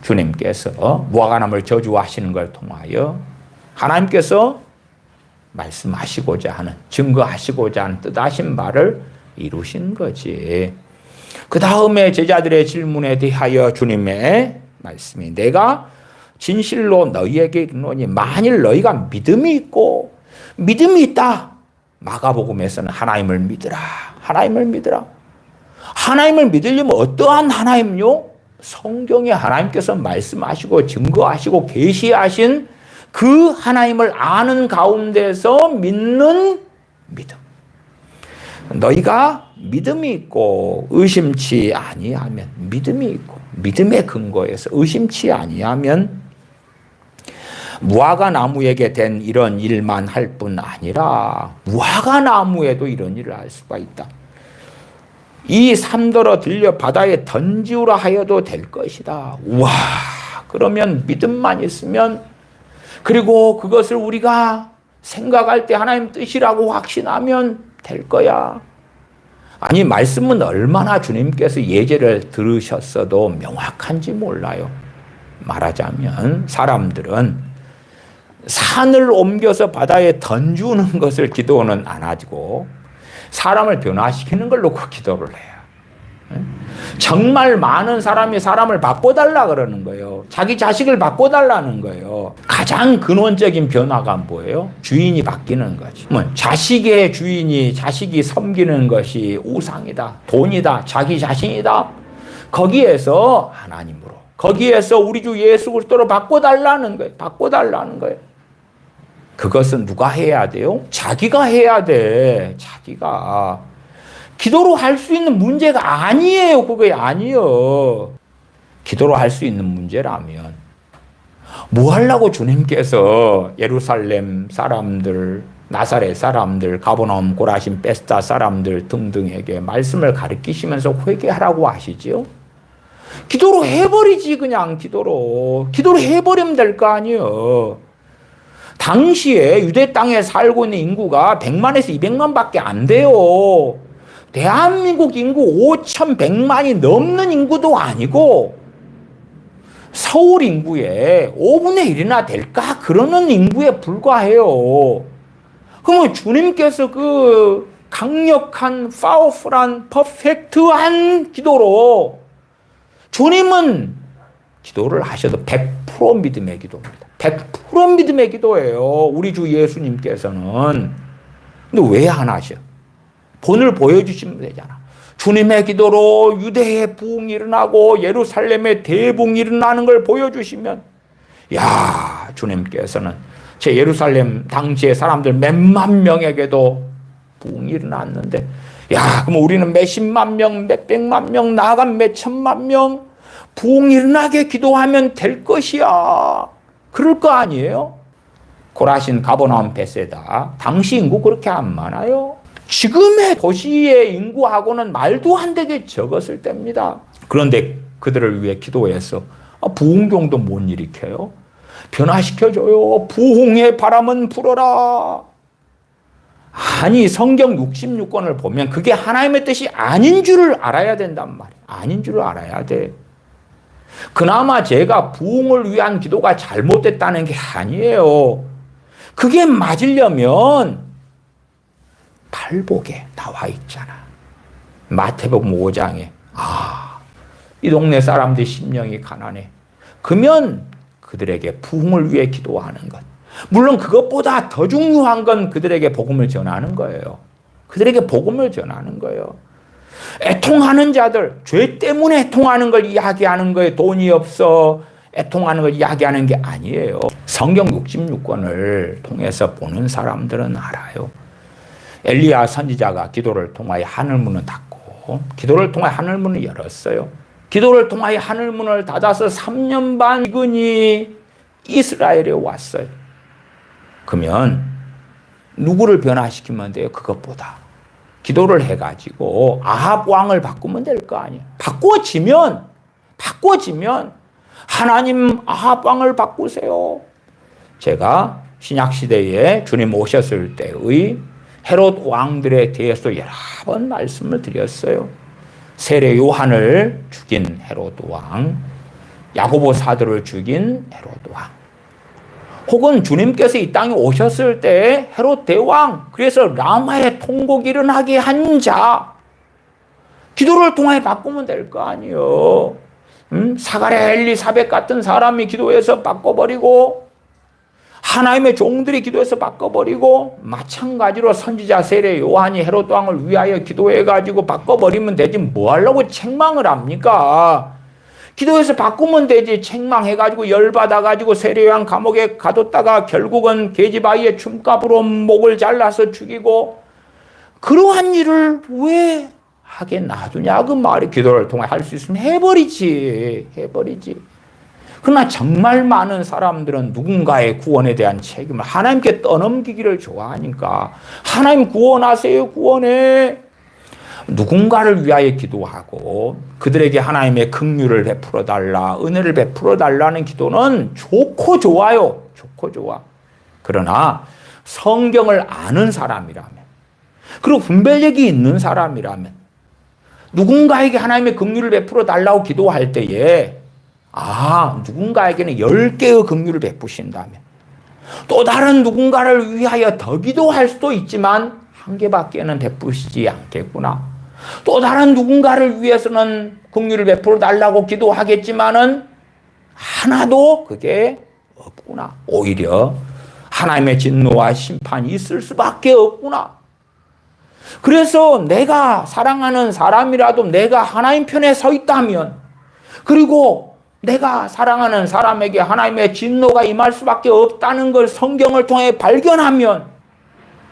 주님께서 무화과나무를 저주하시는 걸 통하여 하나님께서 말씀하시고자 하는, 증거하시고자 하는 뜻하신 바를 이루신 거지. 그 다음에 제자들의 질문에 대하여 주님의 말씀이 내가 진실로 너희에게 이르노니 만일 너희가 믿음이 있고 믿음이 있다. 마가복음에서는 하나님을 믿으라. 하나님을 믿으라. 하나님을 믿으려면 어떠한 하나님요? 성경에 하나님께서 말씀하시고 증거하시고 계시하신 그 하나님을 아는 가운데서 믿는 믿음. 너희가 믿음이 있고 의심치 아니하면, 믿음이 있고 믿음의 근거에서 의심치 아니하면 무화과 나무에게 된 이런 일만 할 뿐 아니라 무화과 나무에도 이런 일을 할 수가 있다. 이 산더러 들려 바다에 던지우라 하여도 될 것이다. 와, 그러면 믿음만 있으면, 그리고 그것을 우리가 생각할 때 하나님 뜻이라고 확신하면 될 거야. 아니, 말씀은 얼마나 주님께서 예제를 들으셨어도 명확한지 몰라요. 말하자면 사람들은 산을 옮겨서 바다에 던지는 것을 기도는 안 하고 사람을 변화시키는 걸 놓고 기도를 해요. 정말 많은 사람이 사람을 바꿔달라 그러는 거예요. 자기 자식을 바꿔달라는 거예요. 가장 근원적인 변화가 뭐예요? 주인이 바뀌는 거지. 자식의 주인이 자식이 섬기는 것이 우상이다, 돈이다, 자기 자신이다. 거기에서 하나님으로, 거기에서 우리 주 예수 그리스도로 바꿔달라는 거예요. 바꿔달라는 거예요. 그것은 누가 해야 돼요? 자기가 해야 돼. 자기가. 기도로 할 수 있는 문제가 아니에요. 그게 아니에요. 기도로 할 수 있는 문제라면 뭐 하려고 주님께서 예루살렘 사람들, 나사렛 사람들, 가버나움, 고라신, 베스다 사람들 등등에게 말씀을 가르치시면서 회개하라고 하시지요? 기도로 해버리지. 그냥 기도로 해버리면 될 거 아니에요. 당시에 유대 땅에 살고 있는 인구가 100만에서 200만밖에 안 돼요. 대한민국 인구 5,100만이 넘는 인구도 아니고 서울 인구의 5분의 1이나 될까? 그러는 인구에 불과해요. 그러면 주님께서 그 강력한, 파워풀한, 퍼펙트한 기도로 주님은 기도를 하셔도 100% 믿음의 기도입니다. 100% 믿음의 기도예요. 우리 주 예수님께서는. 근데 왜 안 하셔? 본을 보여주시면 되잖아. 주님의 기도로 유대의 부흥이 일어나고 예루살렘의 대부흥이 일어나는 걸 보여주시면, 야, 주님께서는 제 예루살렘 당시의 사람들 몇만 명에게도 부흥이 일어났는데, 야, 그럼 우리는 몇십만 명, 몇백만 명, 나아간 몇천만 명 부흥이 일어나게 기도하면 될 것이야. 그럴 거 아니에요? 고라신, 가버나움, 베세다 당시 인구 그렇게 안 많아요. 지금의 도시의 인구하고는 말도 안 되게 적었을 때입니다. 그런데 그들을 위해 기도해서 부흥경도 못 일으켜요. 변화시켜줘요. 부흥의 바람은 불어라. 아니, 성경 66권을 보면 그게 하나님의 뜻이 아닌 줄을 알아야 된단 말이에요. 아닌 줄을 알아야 돼. 그나마 제가 부흥을 위한 기도가 잘못됐다는 게 아니에요. 그게 맞으려면 팔복에 나와 있잖아. 마태복음 5장에 이 동네 사람들 심령이 가난해. 그러면 그들에게 부흥을 위해 기도하는 것. 물론 그것보다 더 중요한 건 그들에게 복음을 전하는 거예요. 그들에게 복음을 전하는 거예요. 애통하는 자들, 죄 때문에 애통하는 걸 이야기하는 거예요. 돈이 없어 애통하는 걸 이야기하는 게 아니에요. 성경 66권을 통해서 보는 사람들은 알아요. 엘리야 선지자가 기도를 통하여 하늘문을 닫고 기도를 통하여 하늘문을 열었어요. 기도를 통하여 하늘문을 닫아서 3년 반 미군이 이스라엘에 왔어요. 그러면 누구를 변화시키면 돼요? 그것보다 기도를 해가지고 아합 왕을 바꾸면 될 거 아니에요. 바꿔지면 하나님 아합 왕을 바꾸세요. 제가 신약시대에 주님 오셨을 때의 헤롯 왕들에 대해서 여러 번 말씀을 드렸어요. 세례 요한을 죽인 헤롯 왕, 야고보 사도를 죽인 헤롯 왕, 혹은 주님께서 이 땅에 오셨을 때 헤롯 대왕, 그래서 라마의 통곡이 일어나게 한 자, 기도를 통해 바꾸면 될 거 아니에요. 사가랴 엘리사벳 같은 사람이 기도해서 바꿔버리고 하나님의 종들이 기도해서 바꿔버리고, 마찬가지로 선지자 세례 요한이 헤롯 왕을 위하여 기도해가지고 바꿔버리면 되지 뭐 하려고 책망을 합니까? 기도해서 바꾸면 되지. 책망해가지고 열받아가지고 세례 요한 감옥에 가뒀다가 결국은 계집아이의 춤값으로 목을 잘라서 죽이고, 그러한 일을 왜 하게 놔두냐 그 말이. 기도를 통해 할 수 있으면 해버리지. 그러나 정말 많은 사람들은 누군가의 구원에 대한 책임을 하나님께 떠넘기기를 좋아하니까, 하나님 구원하세요, 구원해. 누군가를 위하여 기도하고 그들에게 하나님의 긍휼을 베풀어 달라, 은혜를 베풀어 달라는 기도는 좋고 좋아요. 좋고 좋아. 그러나 성경을 아는 사람이라면, 그리고 분별력이 있는 사람이라면, 누군가에게 하나님의 긍휼을 베풀어 달라고 기도할 때에 누군가에게는 10개의 긍휼을 베푸신다면, 또 다른 누군가를 위하여 더 기도할 수도 있지만 1개밖에는 베푸시지 않겠구나. 또 다른 누군가를 위해서는 긍휼을 베풀어 달라고 기도하겠지만은 하나도 그게 없구나. 오히려 하나님의 진노와 심판이 있을 수밖에 없구나. 그래서 내가 사랑하는 사람이라도 내가 하나님 편에 서 있다면, 그리고 내가 사랑하는 사람에게 하나님의 진노가 임할 수밖에 없다는 걸 성경을 통해 발견하면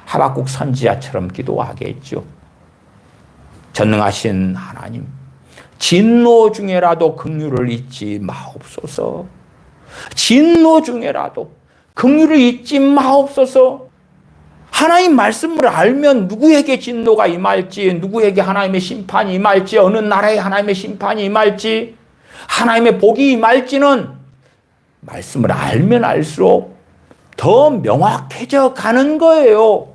하박국 선지자처럼 기도하겠죠. 전능하신 하나님, 진노 중에라도 긍휼을 잊지 마옵소서. 진노 중에라도 긍휼을 잊지 마옵소서. 하나님 말씀을 알면 누구에게 진노가 임할지, 누구에게 하나님의 심판이 임할지, 어느 나라에 하나님의 심판이 임할지, 하나님의 복이 임할지는 말씀을 알면 알수록 더 명확해져 가는 거예요.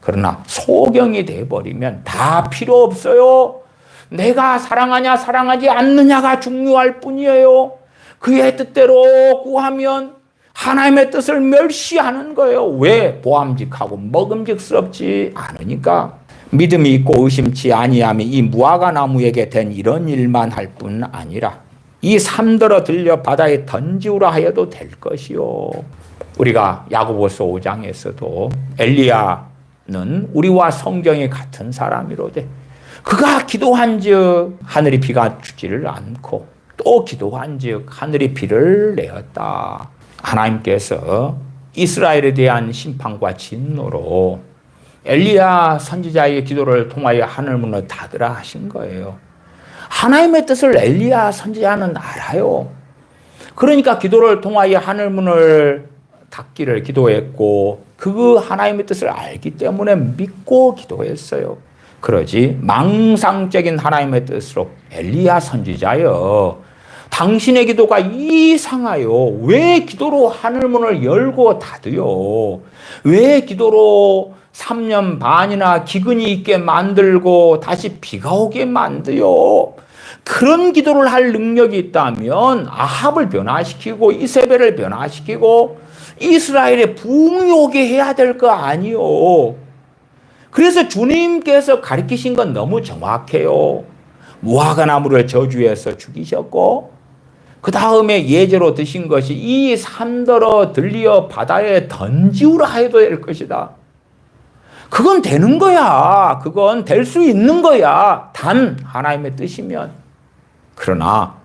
그러나 소경이 돼버리면 다 필요 없어요. 내가 사랑하냐 사랑하지 않느냐가 중요할 뿐이에요. 그의 뜻대로 구하면 하나님의 뜻을 멸시하는 거예요. 왜? 보암직하고 먹음직스럽지 않으니까. 믿음이 있고 의심치 아니함이 이 무화과 나무에게 된 이런 일만 할 뿐 아니라 이 삶들어 들려 바다에 던지우라 하여도 될 것이요. 우리가 야고보서 5장에서도 엘리야는 우리와 성경이 같은 사람이로되 그가 기도한즉 하늘이 비가 주지를 않고 또 기도한즉 하늘이 비를 내었다. 하나님께서 이스라엘에 대한 심판과 진노로 엘리야 선지자의 기도를 통하여 하늘문을 닫으라 하신 거예요. 하나님의 뜻을 엘리야 선지자는 알아요. 그러니까 기도를 통하여 하늘문을 닫기를 기도했고 그 하나님의 뜻을 알기 때문에 믿고 기도했어요. 그러지 망상적인 하나님의 뜻으로 엘리야 선지자여 당신의 기도가 이상하여 왜 기도로 하늘문을 열고 닫으요? 왜 기도로 3년 반이나 기근이 있게 만들고 다시 비가 오게 만드요? 그런 기도를 할 능력이 있다면 아합을 변화시키고 이세벨을 변화시키고 이스라엘에 부흥이 오게 해야 될 거 아니요? 그래서 주님께서 가르치신 건 너무 정확해요. 무화과 나무를 저주해서 죽이셨고 그 다음에 예제로 드신 것이 이 산더러 들리어 바다에 던지우라 해도 될 것이다. 그건 되는 거야. 그건 될 수 있는 거야. 단 하나님의 뜻이면. 그러나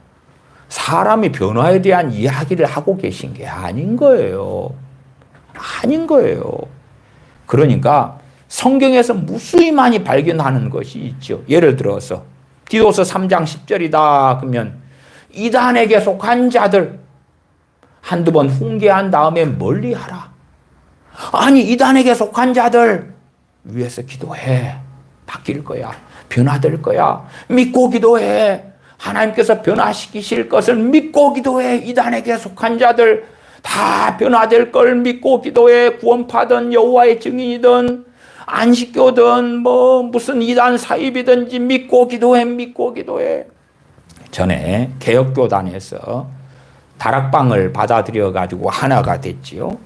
사람이 변화에 대한 이야기를 하고 계신 게 아닌 거예요. 아닌 거예요. 그러니까 성경에서 무수히 많이 발견하는 것이 있죠. 예를 들어서 디도서 3장 10절이다 그러면 이단에게 속한 자들 한두 번 훈계한 다음에 멀리하라. 아니 이단에게 속한 자들 위해서 기도해. 바뀔 거야. 변화될 거야. 믿고 기도해. 하나님께서 변화시키실 것을 믿고 기도해. 이단에게 속한 자들 다 변화될 걸 믿고 기도해. 구원파든 여호와의 증인이든 안식교든 무슨 이단 사입이든지 믿고 기도해. 믿고 기도해. 전에 개혁교단에서 다락방을 받아들여 가지고 하나가 됐지요.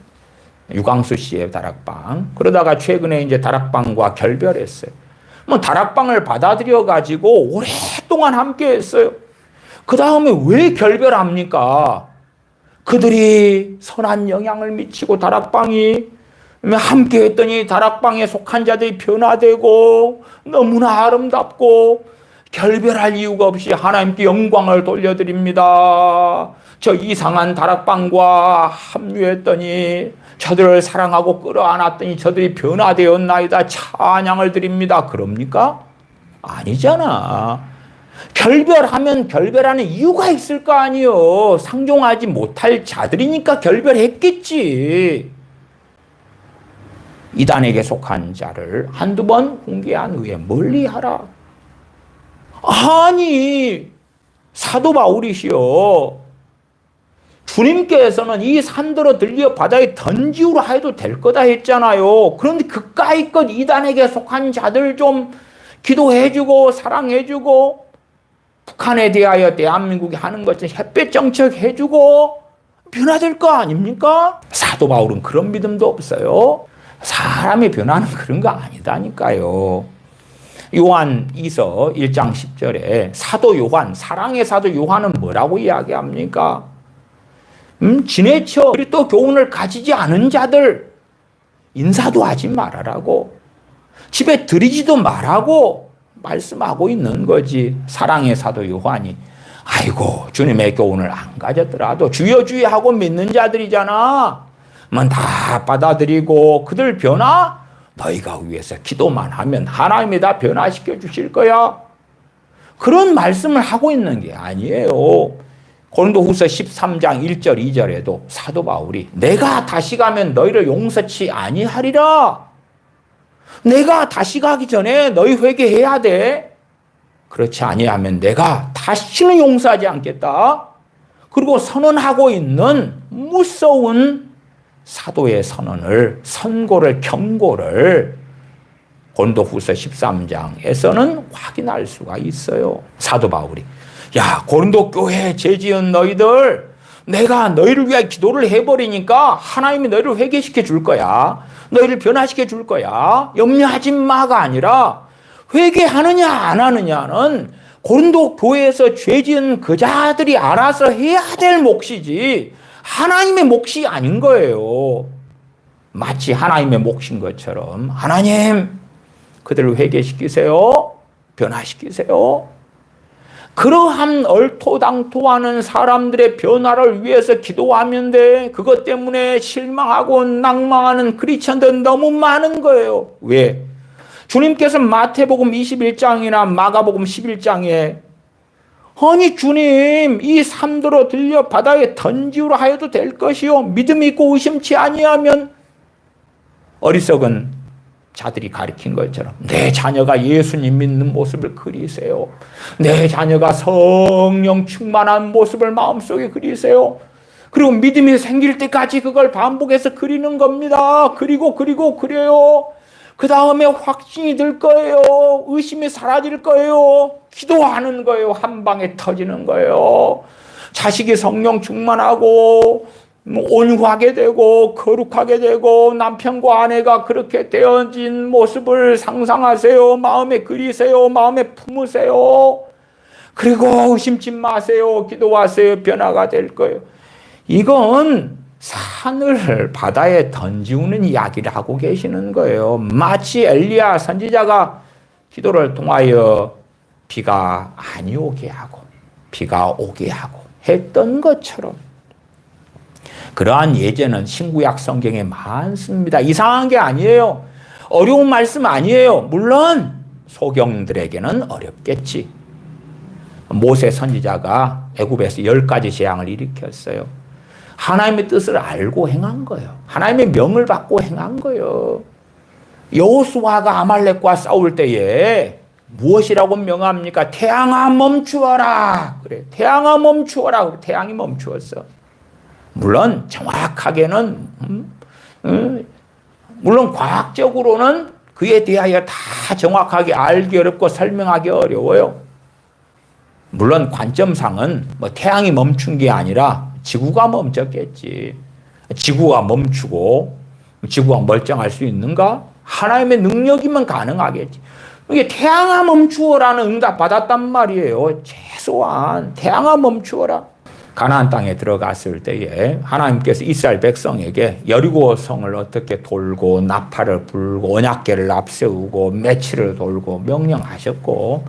유광수 씨의 다락방. 그러다가 최근에 이제 다락방과 결별했어요. 다락방을 받아들여 가지고 오랫동안 함께 했어요. 그 다음에 왜 결별합니까? 그들이 선한 영향을 미치고 다락방이 함께 했더니 다락방에 속한 자들이 변화되고 너무나 아름답고 결별할 이유가 없이 하나님께 영광을 돌려드립니다. 저 이상한 다락방과 합류했더니 저들을 사랑하고 끌어안았더니 저들이 변화되었나이다. 찬양을 드립니다. 그럽니까? 아니잖아. 결별하면 결별하는 이유가 있을 거 아니요. 상종하지 못할 자들이니까 결별했겠지. 이단에게 속한 자를 한두 번 훈계한 후에 멀리하라. 아니 사도 바울이시여 주님께서는 이 산더러 들려 바다에 던지우라 해도 될 거다 했잖아요. 그런데 그까이껏 이단에게 속한 자들 좀 기도해주고 사랑해주고 북한에 대하여 대한민국이 하는 것을 햇볕 정책 해주고 변화될 거 아닙니까? 사도 바울은 그런 믿음도 없어요. 사람이 변하는 그런 거 아니다니까요. 요한 2서 1장 10절에 사도 요한, 사랑의 사도 요한은 뭐라고 이야기합니까? 지내쳐 그리스도 교훈을 가지지 않은 자들 인사도 하지 말아라고, 집에 들이지도 말라고 말씀하고 있는 거지. 사랑의 사도 요한이 아이고 주님의 교훈을 안 가졌더라도 주여 주여 하고 믿는 자들이잖아. 다 받아들이고 그들 변화 너희가 위해서 기도만 하면 하나님이 다 변화시켜 주실 거야. 그런 말씀을 하고 있는 게 아니에요. 고린도후서 13장 1절 2절에도 사도 바울이 내가 다시 가면 너희를 용서치 아니하리라. 내가 다시 가기 전에 너희 회개해야 돼. 그렇지 아니하면 내가 다시는 용서하지 않겠다. 그리고 선언하고 있는 무서운 사도의 선고를 경고를 고린도후서 13장에서는 확인할 수가 있어요. 사도 바울이 야 고린도 교회에 죄지은 너희들 내가 너희를 위해 기도를 해버리니까 하나님이 너희를 회개시켜 줄 거야. 너희를 변화시켜 줄 거야. 염려하지 마가 아니라 회개하느냐 안 하느냐는 고린도 교회에서 죄지은 그 자들이 알아서 해야 될 몫이지 하나님의 몫이 아닌 거예요. 마치 하나님의 몫인 것처럼 하나님 그들을 회개시키세요. 변화시키세요. 그러한 얼토당토하는 사람들의 변화를 위해서 기도하면 돼. 그것 때문에 실망하고 낭망하는 크리스천들 너무 많은 거예요. 왜? 주님께서 마태복음 21장이나 마가복음 11장에 아니 주님 이 산도로 들려 바다에 던지우라 하여도 될 것이요 믿음 있고 의심치 아니하면 어리석은 자들이 가리킨 것처럼 내 자녀가 예수님 믿는 모습을 그리세요. 내 자녀가 성령 충만한 모습을 마음속에 그리세요. 그리고 믿음이 생길 때까지 그걸 반복해서 그리는 겁니다. 그리고 그려요. 그 다음에 확신이 들 거예요. 의심이 사라질 거예요. 기도하는 거예요. 한 방에 터지는 거예요. 자식이 성령 충만하고 온유하게 되고 거룩하게 되고 남편과 아내가 그렇게 되어진 모습을 상상하세요. 마음에 그리세요. 마음에 품으세요. 그리고 의심치 마세요. 기도하세요. 변화가 될 거예요. 이건 산을 바다에 던지우는 이야기를 하고 계시는 거예요. 마치 엘리야 선지자가 기도를 통하여 비가 안 오게 하고 비가 오게 하고 했던 것처럼 그러한 예제는 신구약 성경에 많습니다. 이상한 게 아니에요. 어려운 말씀 아니에요. 물론 소경들에게는 어렵겠지. 모세 선지자가 애굽에서 10가지 재앙을 일으켰어요. 하나님의 뜻을 알고 행한 거예요. 하나님의 명을 받고 행한 거예요. 여호수아가 아말렉과 싸울 때에 무엇이라고 명합니까? 태양아 멈추어라. 그래. 태양아 멈추어라. 태양이 멈추었어. 물론 정확하게는 물론 과학적으로는 그에 대하여 다 정확하게 알기 어렵고 설명하기 어려워요. 물론 관점상은 뭐 태양이 멈춘 게 아니라 지구가 멈췄겠지. 지구가 멈추고 지구가 멀쩡할 수 있는가? 하나님의 능력이면 가능하겠지. 이게 태양아 멈추어라는 응답 받았단 말이에요. 최소한 태양아 멈추어라. 가나안 땅에 들어갔을 때에 하나님께서 이스라엘 백성에게 여리고 성을 어떻게 돌고 나팔을 불고 언약궤를 앞세우고 매치를 돌고 명령하셨고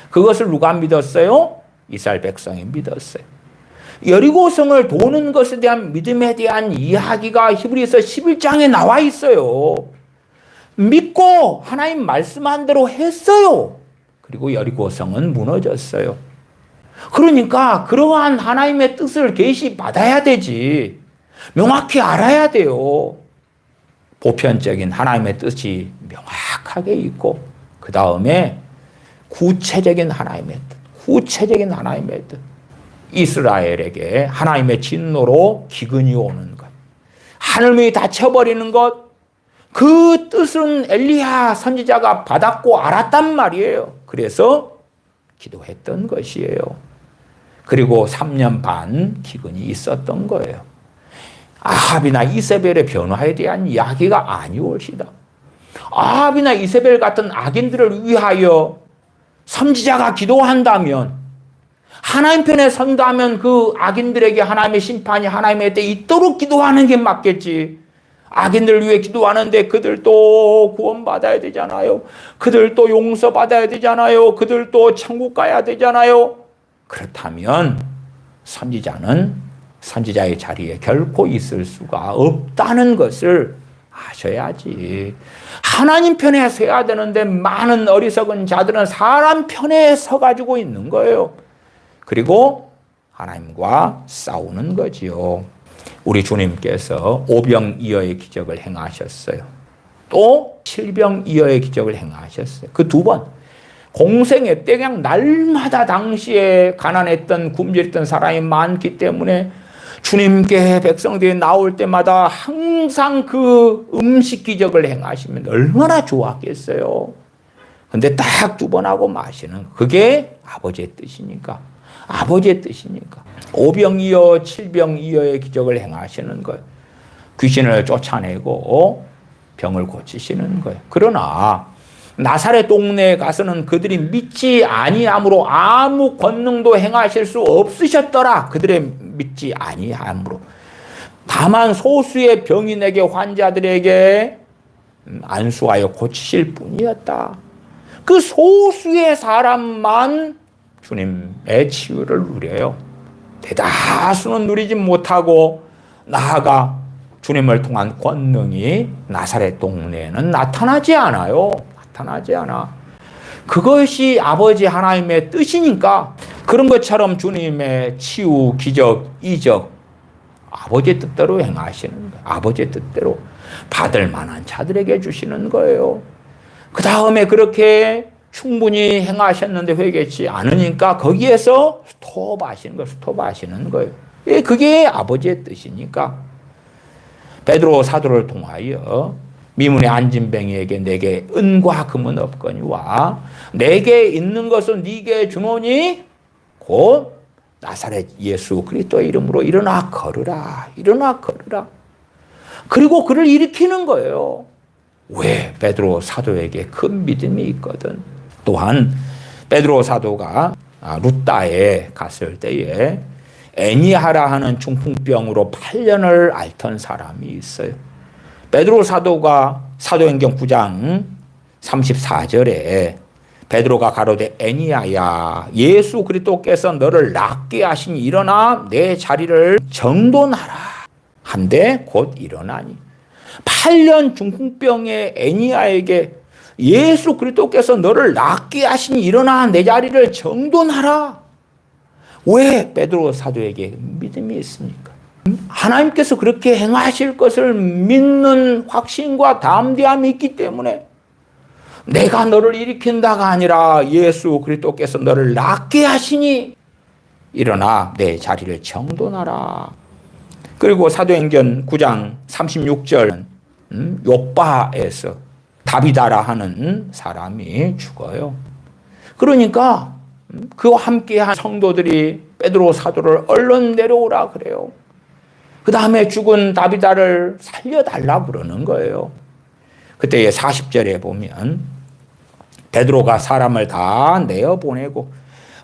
그것을 누가 믿었어요? 이스라엘 백성이 믿었어요. 여리고 성을 도는 것에 대한 믿음에 대한 이야기가 히브리서 11장에 나와 있어요. 믿고 하나님 말씀한 대로 했어요. 그리고 여리고 성은 무너졌어요. 그러니까 그러한 하나님의 뜻을 계시받아야 되지. 명확히 알아야 돼요. 보편적인 하나님의 뜻이 명확하게 있고 그 다음에 구체적인 하나님의 뜻. 이스라엘에게 하나님의 진노로 기근이 오는 것. 하늘문이 닫혀버리는 것. 그 뜻은 엘리야 선지자가 받았고 알았단 말이에요. 그래서 기도했던 것이에요. 그리고 3년 반 기근이 있었던 거예요. 아합이나 이세벨의 변화에 대한 이야기가 아니올시다. 아합이나 이세벨 같은 악인들을 위하여 선지자가 기도한다면 하나님 편에 선다면 그 악인들에게 하나님의 심판이 하나님의 때 있도록 기도하는 게 맞겠지. 악인들 위해 기도하는데 그들도 구원받아야 되잖아요. 그들도 용서받아야 되잖아요. 그들도 천국 가야 되잖아요. 그렇다면 선지자는 선지자의 자리에 결코 있을 수가 없다는 것을 하셔야지. 하나님 편에 서야 되는데 많은 어리석은 자들은 사람 편에 서가지고 있는 거예요. 그리고 하나님과 싸우는 거지요. 우리 주님께서 오병이어의 기적을 행하셨어요. 또 칠병이어의 기적을 행하셨어요. 그 두 번. 공생애 때 그냥 날마다 당시에 가난했던 굶주렸던 사람이 많기 때문에 주님께 백성들이 나올 때마다 항상 그 음식 기적을 행하시면 얼마나 좋았겠어요. 근데 딱 두 번 하고 마시는 그게 아버지의 뜻이니까. 아버지의 뜻이니까. 오병이어 칠병이어의 기적을 행하시는 거예요. 귀신을 쫓아내고 병을 고치시는 거예요. 그러나 나사렛 동네에 가서는 그들이 믿지 아니함으로 아무 권능도 행하실 수 없으셨더라. 그들의 믿지 아니함으로. 다만 소수의 병인에게 환자들에게 안수하여 고치실 뿐이었다. 그 소수의 사람만 주님의 치유를 누려요. 대다수는 누리지 못하고 나아가 주님을 통한 권능이 나사렛 동네에는 나타나지 않아요. 나타나지 않아. 그것이 아버지 하나님의 뜻이니까 그런 것처럼 주님의 치유, 기적, 이적 아버지의 뜻대로 행하시는 거예요. 아버지의 뜻대로 받을 만한 자들에게 주시는 거예요. 그 다음에 그렇게 충분히 행하셨는데 회개치 않으니까 거기에서 스톱하시는 거예요. 스톱하시는 거예요. 그게 아버지의 뜻이니까 베드로 사도를 통하여 미문의 안진뱅이에게 내게 은과 금은 없거니와 내게 있는 것은 네게 주노니 곧 나사렛 예수 그리스도의 이름으로 일어나 걸으라. 일어나 걸으라. 그리고 그를 일으키는 거예요. 왜? 베드로 사도에게 큰 믿음이 있거든. 또한 베드로 사도가 루따에 갔을 때에 애니하라 하는 중풍병으로 8년을 앓던 사람이 있어요. 베드로 사도가 사도행전 9장 34절에 베드로가 가로되 애니야야 예수 그리스도께서 너를 낫게 하시니 일어나 내 자리를 정돈하라 한데 곧 일어나니 8년 중풍병의 애니야에게 예수 그리스도께서 너를 낫게 하시니 일어나 내 자리를 정돈하라. 왜 베드로 사도에게 믿음이 있습니까? 하나님께서 그렇게 행하실 것을 믿는 확신과 담대함이 있기 때문에 내가 너를 일으킨다가 아니라 예수 그리스도께서 너를 낫게 하시니 일어나 내 자리를 정돈하라. 그리고 사도행전 9장 36절 욥바에서 다비다라 하는 사람이 죽어요. 그러니까 그와 함께한 성도들이 베드로 사도를 얼른 내려오라 그래요. 그 다음에 죽은 다비다를 살려달라 그러는 거예요. 그때 40절에 보면 베드로가 사람을 다 내어보내고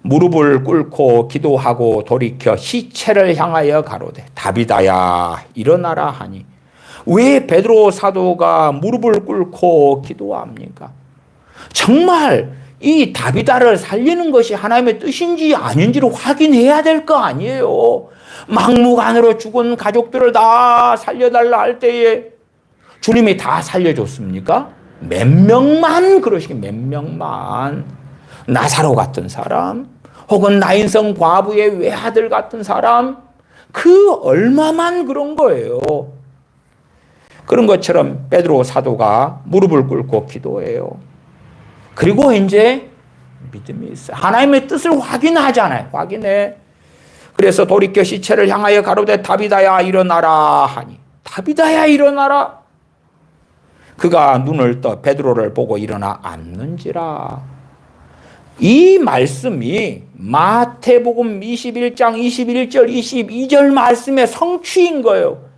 무릎을 꿇고 기도하고 돌이켜 시체를 향하여 가로되 다비다야 일어나라 하니 왜 베드로 사도가 무릎을 꿇고 기도합니까? 정말 이 다비다를 살리는 것이 하나님의 뜻인지 아닌지를 확인해야 될 거 아니에요. 막무가내로 죽은 가족들을 다 살려달라 할 때에 주님이 다 살려줬습니까? 몇 명만 그러시긴 몇 명만. 나사로 같은 사람 혹은 나인성 과부의 외아들 같은 사람 그 얼마만 그런 거예요. 그런 것처럼 베드로 사도가 무릎을 꿇고 기도해요. 그리고 이제 믿음이 있어요. 하나님의 뜻을 확인하잖아요. 확인해. 그래서 돌이켜 시체를 향하여 가로되 다비다야 일어나라 하니 다비다야 일어나라. 그가 눈을 떠 베드로를 보고 일어나 앉는지라. 이 말씀이 마태복음 21장 21절 22절 말씀의 성취인 거예요.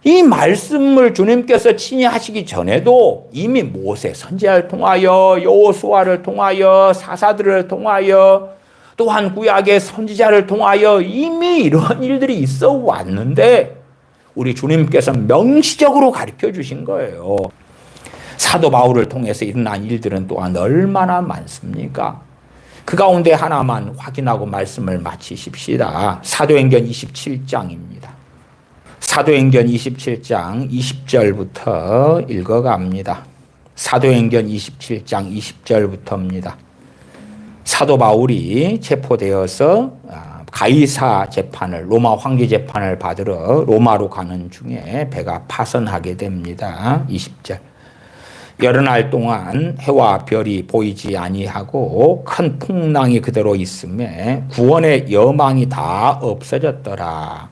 이 말씀을 주님께서 친히 하시기 전에도 이미 모세 선지자를 통하여 여호수아를 통하여 사사들을 통하여 또한 구약의 선지자를 통하여 이미 이런 일들이 있어 왔는데 우리 주님께서 명시적으로 가르쳐 주신 거예요. 사도 바울을 통해서 일어난 일들은 또한 얼마나 많습니까? 그 가운데 하나만 확인하고 말씀을 마치십시다. 사도행전 27장입니다. 사도행전 27장 20절부터 읽어갑니다. 사도행전 27장 20절부터입니다. 사도 바울이 체포되어서 가이사 재판을, 로마 황제 재판을 받으러 로마로 가는 중에 배가 파선하게 됩니다. 20절. 여러 날 동안 해와 별이 보이지 아니하고 큰 풍랑이 그대로 있음에 구원의 여망이 다 없어졌더라.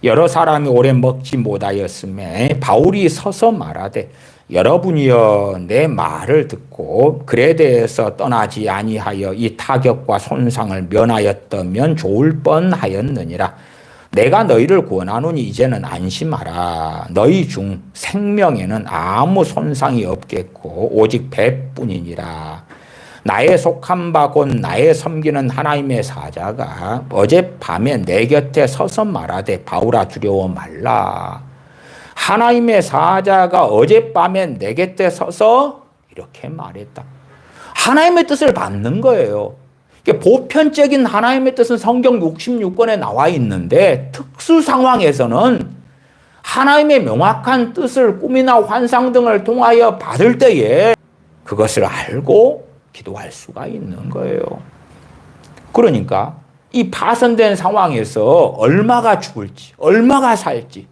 여러 사람이 오래 먹지 못하였음에 바울이 서서 말하되 여러분이여 내 말을 듣고 글에 대해서 떠나지 아니하여 이 타격과 손상을 면하였다면 좋을 뻔하였느니라. 내가 너희를 구원하노니 이제는 안심하라. 너희 중 생명에는 아무 손상이 없겠고 오직 배뿐이니라. 나의 속한 바 곧 나의 섬기는 하나님의 사자가 어젯밤에 내 곁에 서서 말하되 바울아 두려워 말라. 하나님의 사자가 어젯밤에 내 곁에 서서 이렇게 말했다. 하나님의 뜻을 받는 거예요. 보편적인 하나님의 뜻은 성경 66권에 나와 있는데 특수 상황에서는 하나님의 명확한 뜻을 꿈이나 환상 등을 통하여 받을 때에 그것을 알고 기도할 수가 있는 거예요. 그러니까 이 파선된 상황에서 얼마가 죽을지, 얼마가 살지,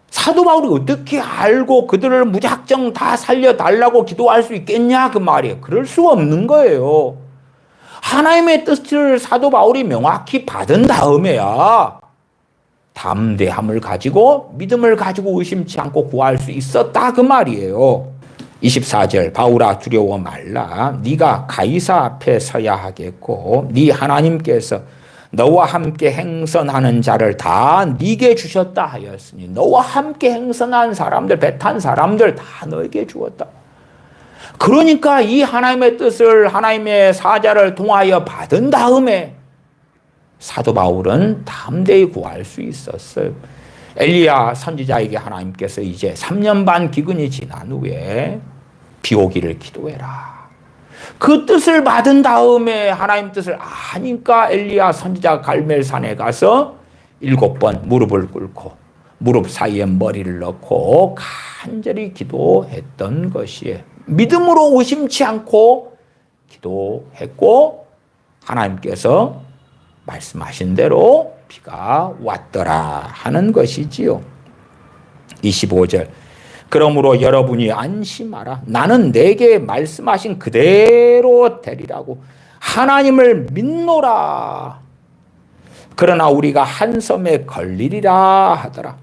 사도 바울이 어떻게 알고 그들을 무작정 다 살려달라고 기도할 수 있겠냐 그 말이에요. 그럴 수 없는 거예요. 하나님의 뜻을 사도 바울이 명확히 받은 다음에야 담대함을 가지고 믿음을 가지고 의심치 않고 구할 수 있었다 그 말이에요. 24절 바울아 두려워 말라. 네가 가이사 앞에 서야 하겠고 네 하나님께서 너와 함께 행선하는 자를 다 네게 주셨다 하였으니 너와 함께 행선한 사람들, 배 탄 사람들 다 너에게 주었다. 그러니까 이 하나님의 뜻을 하나님의 사자를 통하여 받은 다음에 사도 바울은 담대히 구할 수 있었어요. 엘리야 선지자에게 하나님께서 이제 3년 반 기근이 지난 후에 비 오기를 기도해라. 그 뜻을 받은 다음에 하나님 뜻을 아니까 엘리야 선지자가 갈멜산에 가서 7번 무릎을 꿇고 무릎 사이에 머리를 넣고 간절히 기도했던 것이에요. 믿음으로 의심치 않고 기도했고 하나님께서 말씀하신 대로 비가 왔더라 하는 것이지요. 25절 그러므로 여러분이 안심하라. 나는 내게 말씀하신 그대로 되리라고 하나님을 믿노라. 그러나 우리가 한 섬에 걸리리라 하더라.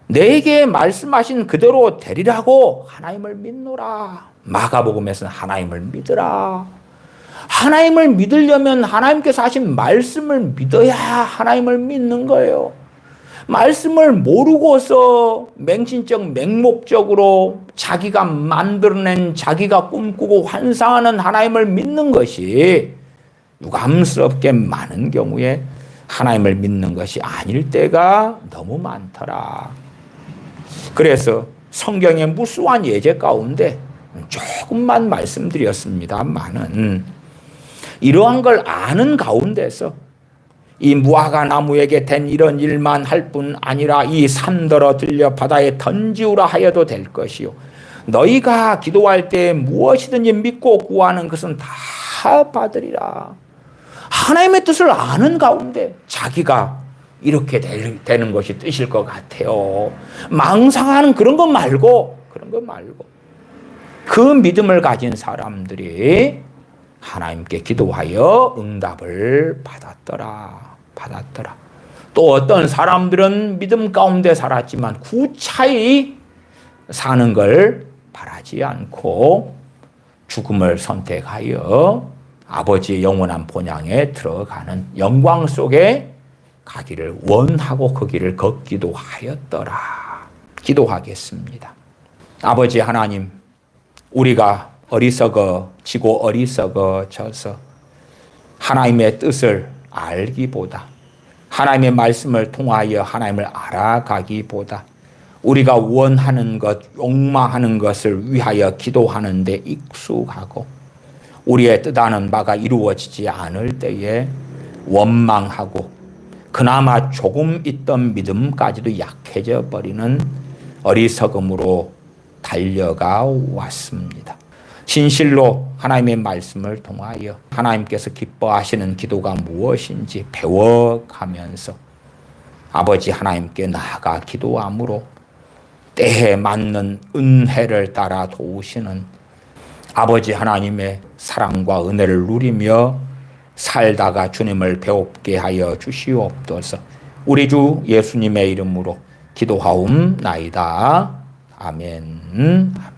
내게 말씀하신 그대로 되리라고 하나님을 믿노라. 마가복음에서는 하나님을 믿으라. 하나님을 믿으려면 하나님께서 하신 말씀을 믿어야 하나님을 믿는 거예요. 말씀을 모르고서 맹신적 맹목적으로 자기가 만들어낸 자기가 꿈꾸고 환상하는 하나님을 믿는 것이 유감스럽게 많은 경우에 하나님을 믿는 것이 아닐 때가 너무 많더라. 그래서 성경의 무수한 예제 가운데 조금만 말씀드렸습니다만은 이러한 걸 아는 가운데서 이 무화과 나무에게 된 이런 일만 할 뿐 아니라 이 산더러 들려 바다에 던지우라 하여도 될 것이요. 너희가 기도할 때 무엇이든지 믿고 구하는 것은 다 받으리라. 하나님의 뜻을 아는 가운데 자기가 이렇게 되는 것이 뜻일 것 같아요. 망상하는 그런 것 말고 그 믿음을 가진 사람들이 하나님께 기도하여 응답을 받았더라. 또 어떤 사람들은 믿음 가운데 살았지만 구차히 사는 걸 바라지 않고 죽음을 선택하여 아버지의 영원한 본향에 들어가는 영광 속에 가기를 원하고 그 길을 걷기도 하였더라. 기도하겠습니다. 아버지 하나님, 우리가 어리석어지고 어리석어져서 하나님의 뜻을 알기보다 하나님의 말씀을 통하여 하나님을 알아가기보다 우리가 원하는 것, 욕망하는 것을 위하여 기도하는 데 익숙하고 우리의 뜻하는 바가 이루어지지 않을 때에 원망하고 그나마 조금 있던 믿음까지도 약해져 버리는 어리석음으로 달려가 왔습니다. 진실로 하나님의 말씀을 통하여 하나님께서 기뻐하시는 기도가 무엇인지 배워가면서 아버지 하나님께 나아가 기도함으로 때에 맞는 은혜를 따라 도우시는 아버지 하나님의 사랑과 은혜를 누리며 살다가 주님을 배웁게 하여 주시옵소서. 우리 주 예수님의 이름으로 기도하옵나이다. 아멘. 아멘.